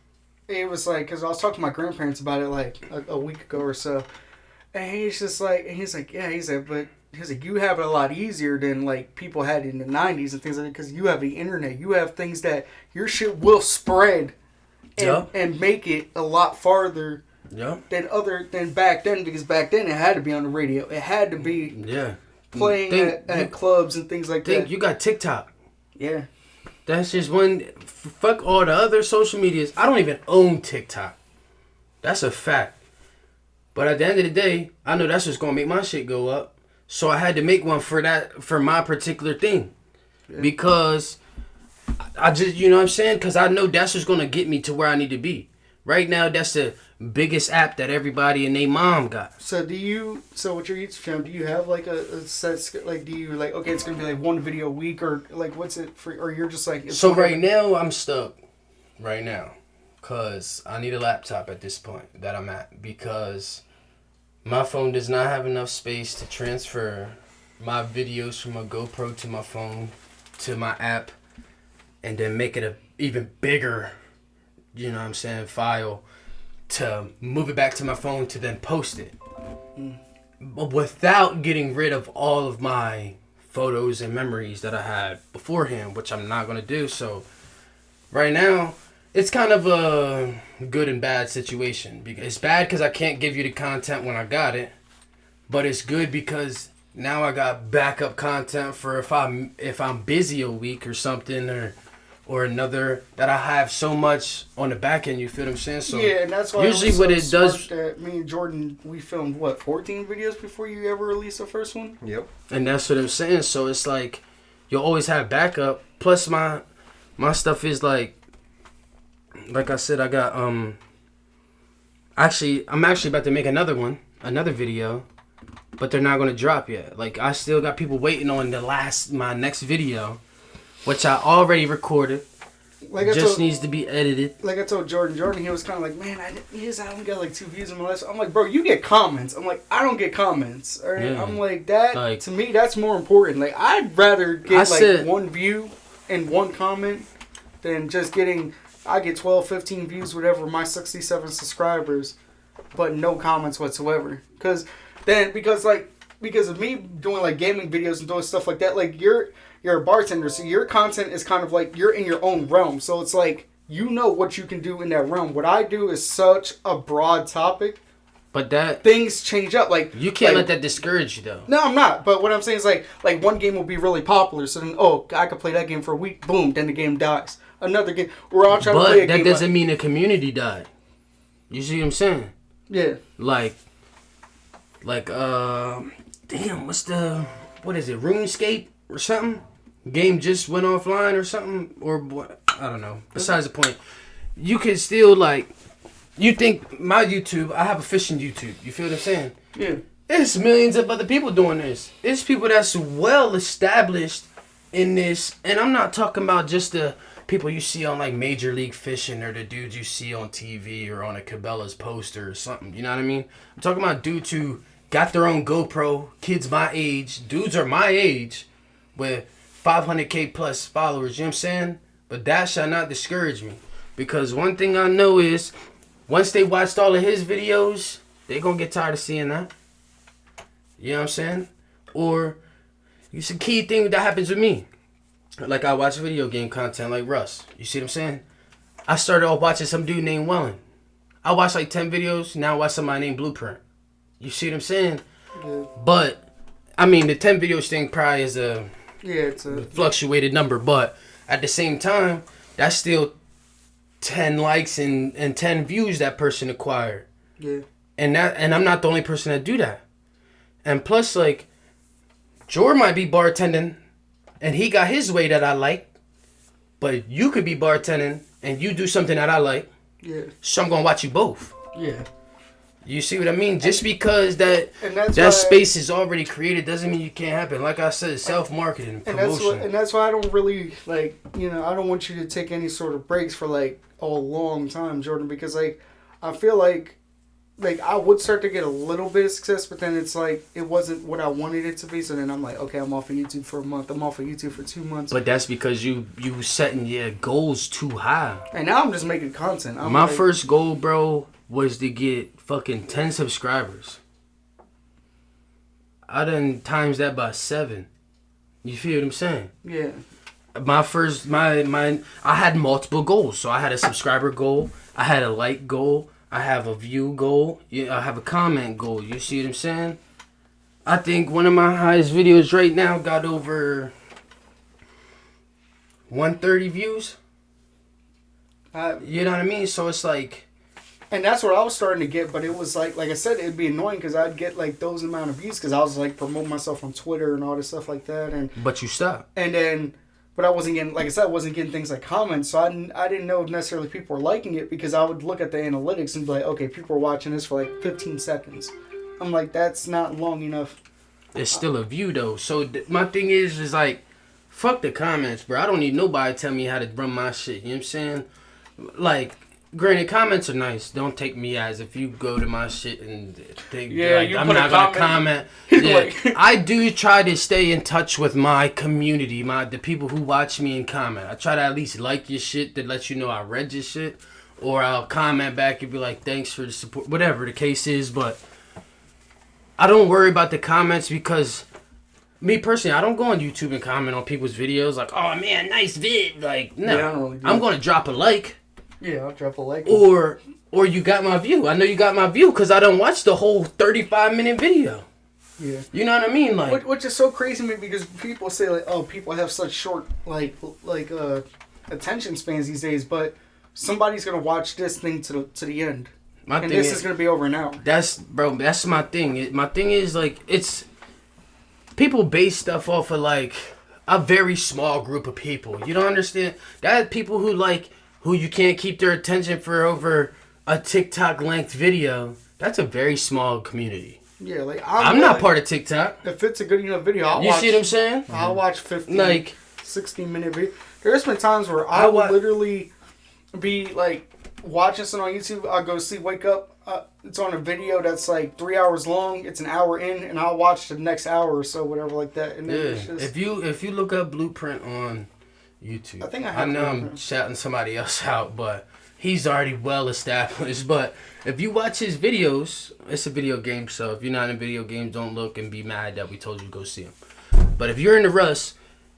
It was like... Because I was talking to my grandparents about it like a week ago or so. And he's just like... And he's like, yeah. He's like, you have it a lot easier than like people had in the 90s and things like that. Because you have the internet. You have things that your shit will spread. And make it a lot farther than back then. Because back then it had to be on the radio. It had to be playing at clubs and things like that. You got TikTok. Yeah. That's just one. Fuck all the other social medias. I don't even own TikTok. That's a fact. But at the end of the day, I know that's just gonna make my shit go up. So I had to make one for my particular thing. Yeah. Because I just, you know what I'm saying? Because I know that's what's gonna get me to where I need to be. Right now, that's the biggest app that everybody and their mom got. So with your YouTube channel, do you have like a set, like, do you like, okay, it's going to be like one video a week or like, what's it for, or you're just like... So right now, I'm stuck right now because I need a laptop at this point that I'm at because my phone does not have enough space to transfer my videos from a GoPro to my phone to my app and then make it a even bigger, you know what I'm saying, file to move it back to my phone to then post it. But without getting rid of all of my photos and memories that I had beforehand, which I'm not going to do. So right now, it's kind of a good and bad situation. It's bad because I can't give you the content when I got it. But it's good because now I got backup content for if I'm busy a week or something or another that I have so much on the back end, you feel what I'm saying? So yeah, and that's why usually what it does. That me and Jordan, we filmed 14 videos before you ever released the first one. Yep. And that's what I'm saying. So it's like you'll always have backup. Plus my stuff is like I said, I got I'm actually about to make another video, but they're not gonna drop yet. Like I still got people waiting on my next video, which I already recorded. Needs to be edited. Like I told Jordan, he was kind of like, man, I don't get like 2 views in my life. I'm like, bro, you get comments. I'm like, I don't get comments. All right? Yeah. I'm like, that, to me, that's more important. Like, I'd rather get 1 view and 1 comment than just getting, I get 12, 15 views, whatever, my 67 subscribers, but no comments whatsoever. Because of me doing like gaming videos and doing stuff like that, like you're a bartender, so your content is kind of like you're in your own realm. So it's like you know what you can do in that realm. What I do is such a broad topic. But that things change up. Like you can't let that discourage you though. No, I'm not. But what I'm saying is like one game will be really popular, so then I could play that game for a week, boom, then the game dies. Another game we're all trying to play a game. But that doesn't mean the community died. You see what I'm saying? Yeah. Like damn, what is it, RuneScape or something? Game just went offline or something, or what? I don't know. Besides the point, you can still like, you think my YouTube, I have a fishing YouTube. You feel what I'm saying? Yeah. There's millions of other people doing this. It's people that's well established in this, and I'm not talking about just the people you see on like Major League Fishing or the dudes you see on TV or on a Cabela's poster or something. You know what I mean? I'm talking about dudes who got their own GoPro, kids my age, dudes are my age, with 500K plus followers, you know what I'm saying? But that shall not discourage me. Because one thing I know is, once they watched all of his videos, they gonna get tired of seeing that. You know what I'm saying? Or it's a key thing that happens with me. Like I watch video game content like Russ. You see what I'm saying? I started off watching some dude named Wellen. I watched like 10 videos. Now I watch somebody named Blueprint. You see what I'm saying? Yeah. But I mean, the 10 videos thing probably is it's a fluctuated number. But at the same time, that's still 10 likes and 10 views that person acquired. Yeah. And I'm not the only person that do that. And plus, like, Jordan might be bartending, and he got his way that I like, but you could be bartending, and you do something that I like. Yeah. So I'm going to watch you both. Yeah. You see what I mean? Just because that space is already created doesn't mean you can't happen. Like I said, self-marketing, promotion. And that's why I don't really, like, you know, I don't want you to take any sort of breaks for, like, a long time, Jordan, because, like, I feel like I would start to get a little bit of success, but then it's like it wasn't what I wanted it to be. So then I'm like, okay, I'm off of YouTube for a month. I'm off of YouTube for 2 months. But that's because you setting your goals too high. And now I'm just making content. My first goal, bro, was to get fucking 10 subscribers. I done times that by 7. You feel what I'm saying? Yeah. I had multiple goals. So I had a subscriber goal. I had a like goal. I have a view goal. I have a comment goal. You see what I'm saying? I think one of my highest videos right now got over 130 views. You know what I mean? So it's like... And that's what I was starting to get, but it was like I said, it'd be annoying because I'd get like those amount of views because I was like promoting myself on Twitter and all this stuff like that. But you stopped. And then... But I wasn't getting, like I said, I wasn't getting things like comments, so I didn't know if necessarily people were liking it because I would look at the analytics and be like, okay, people are watching this for like 15 seconds. I'm like, that's not long enough. It's still a view though. So my thing is like, fuck the comments, bro. I don't need nobody to tell me how to run my shit. You know what I'm saying? Like, granted, comments are nice. Don't take me as if you go to my shit and think like, I'm not gonna comment. Yeah, like, I do try to stay in touch with my community, the people who watch me and comment. I try to at least like your shit to let you know I read your shit, or I'll comment back and be like, thanks for the support, whatever the case is. But I don't worry about the comments because me personally, I don't go on YouTube and comment on people's videos like, oh man, nice vid. Like, no, yeah, really I'm gonna drop a like. Yeah, I'll drop a like. Or you got my view. I know you got my view because I don't watch the whole 35-minute video. Yeah. You know what I mean? Like, which is so crazy to me because people say like, oh, people have such short like attention spans these days, but somebody's gonna watch this thing to the end. This is gonna be over an hour. That's my thing. My thing is like it's people base stuff off of like a very small group of people. You don't understand that people who you can't keep their attention for over a TikTok length video. That's a very small community. Yeah, like I'm not part of TikTok. If it's a good enough video, I'll watch. You see what I'm saying? I'll watch 15, 16-minute video. There's been times where I will literally be like watching something on YouTube. I'll go to sleep, wake up. It's on a video that's like 3 hours long. It's an hour in, and I'll watch the next hour or so, whatever like that. And then it's just... if you look up Blueprint on YouTube, I know I'm shouting somebody else out, but he's already well established. But if you watch his videos, it's a video game, so if you're not in video games, don't look and be mad that we told you to go see him. But if you're in the Russ,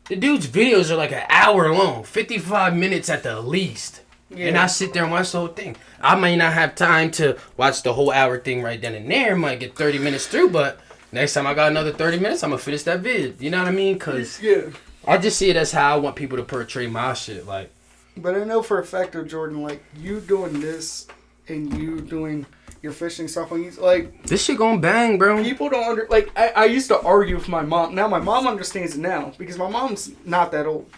the dude's videos are like an hour long, 55 minutes at the least. Yeah. And I sit there and watch the whole thing. I may not have time to watch the whole hour thing right then and there. Might get 30 minutes through, but next time I got another 30 minutes, I'm going to finish that vid. You know what I mean? Because I just see it as how I want people to portray my shit. Like, but I know for a fact, Jordan, like, you doing this and you doing your fishing stuff on YouTube, like... This shit gonna bang, bro. People don't like, I used to argue with my mom. Now, my mom understands it now because my mom's not that old.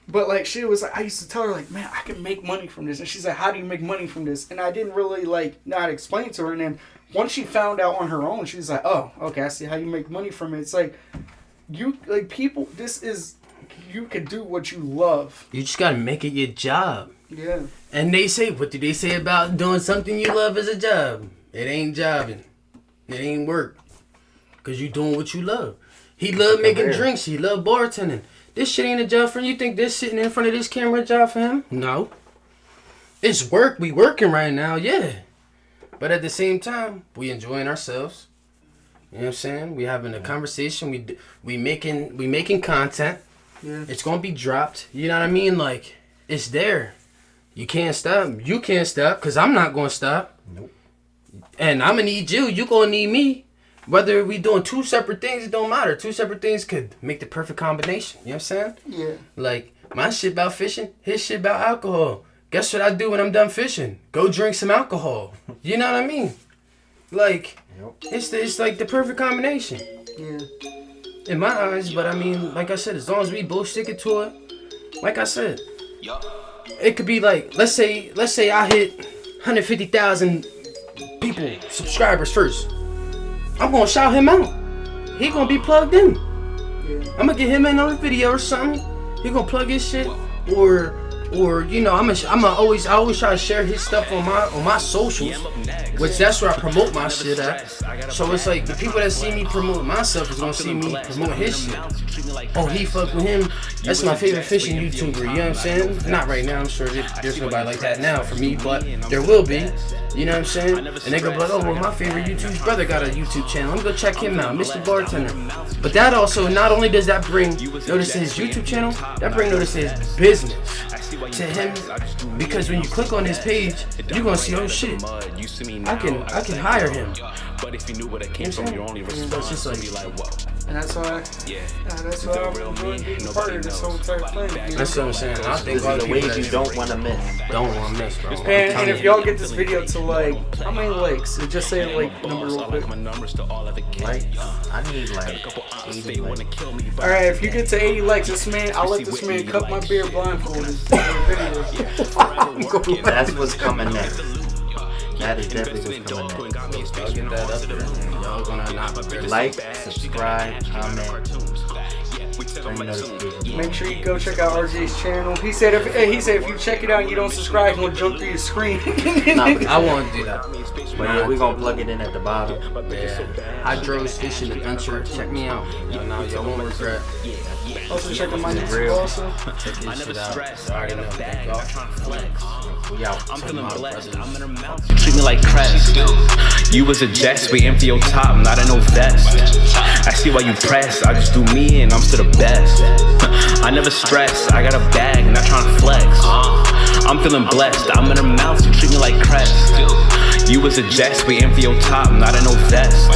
But, like, she was like, I used to tell her, like, man, I can make money from this. And she's like, how do you make money from this? And I didn't really, like, not explain to her. And then once she found out on her own, she was like, oh, okay, I see how you make money from it. It's like, people, you can do what you love. You just gotta make it your job. Yeah. And what do they say about doing something you love as a job? It ain't jobbing. It ain't work. Because you doing what you love. He loved making drinks. He loved bartending. This shit ain't a job for him. You think this sitting in front of this camera a job for him? No. it's work. We working right now, yeah. But at the same time, we enjoying ourselves. You know what I'm saying? We having a conversation. We making content. Yeah. It's gonna be dropped. You know what I mean? Like, it's there. You can't stop. You can't stop, cause I'm not gonna stop. Nope. And I'm gonna need you. You gonna need me. Whether we doing two separate things, it don't matter. Two separate things could make the perfect combination. You know what I'm saying? Yeah. Like, my shit about fishing, his shit about alcohol. Guess what I do when I'm done fishing? Go drink some alcohol. You know what I mean? Like, it's like the perfect combination. Yeah. In my eyes, but I mean, like I said, as long as we both stick it to it, like I said, it could be like, let's say I hit 150,000 people, subscribers first. I'm gonna shout him out. He gonna be plugged in. Yeah. I'm gonna get him in on a video or something. He gonna plug his shit, or you know, I always try to share his stuff on my socials, which that's where I promote my shit at. So it's like the people that see me promote myself is gonna see me promote his shit. Oh, he fuck with him. That's my favorite fishing YouTuber. You know what I'm saying? Not right now. I'm sure there's nobody like that now for me, but there will be. You know what I'm saying? And they go, like, oh, well, my favorite YouTube's brother got a YouTube channel. I'm gonna go check him out, Mr.Bartender. But that also, not only does that bring notice to his YouTube channel, that bring notice to his business. To him, because when you click on his page, you're gonna see, oh shit, I can hire him. But if you knew where that came from, your only response is to be like, whoa. And that's why I'm enjoying being part of this whole entire thing. That's what I'm saying. I think all the ways you don't want to miss. Don't want to miss, bro. And if y'all get this video to like, how many likes? Just say like number real quick. Like, I need like 80 likes. Alright, if you get to 80 likes, I'll let this man cut my beard blindfolded for the video. That's what's coming next. That is definitely what's coming next. I'll get that up there. Y'all gonna not Like, subscribe, comment. Make sure you go check out RJ's channel. He said if you check it out and you don't subscribe, he'll jump through your screen. I won't do that. But yeah, we're gonna plug it in at the bottom. Yeah. Hydros Fishing Adventure. Check me out. Y'all won't regret. Also check out my YouTube also. Check this shit out. I already know. Thank y'all. We out. I'm feeling blessed. I'm in her mouth. Treat me like crest. You was a jest, we empty your top, not in no vest. I see why you press. I just do me and I'm still the best. I never stress. I got a bag, not trying to flex. I'm feeling blessed. I'm in her mouth. You treat me like crest. You was a jest, we empty your top, not in no vest.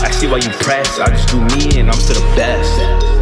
I see why you press. I just do me and I'm still the best.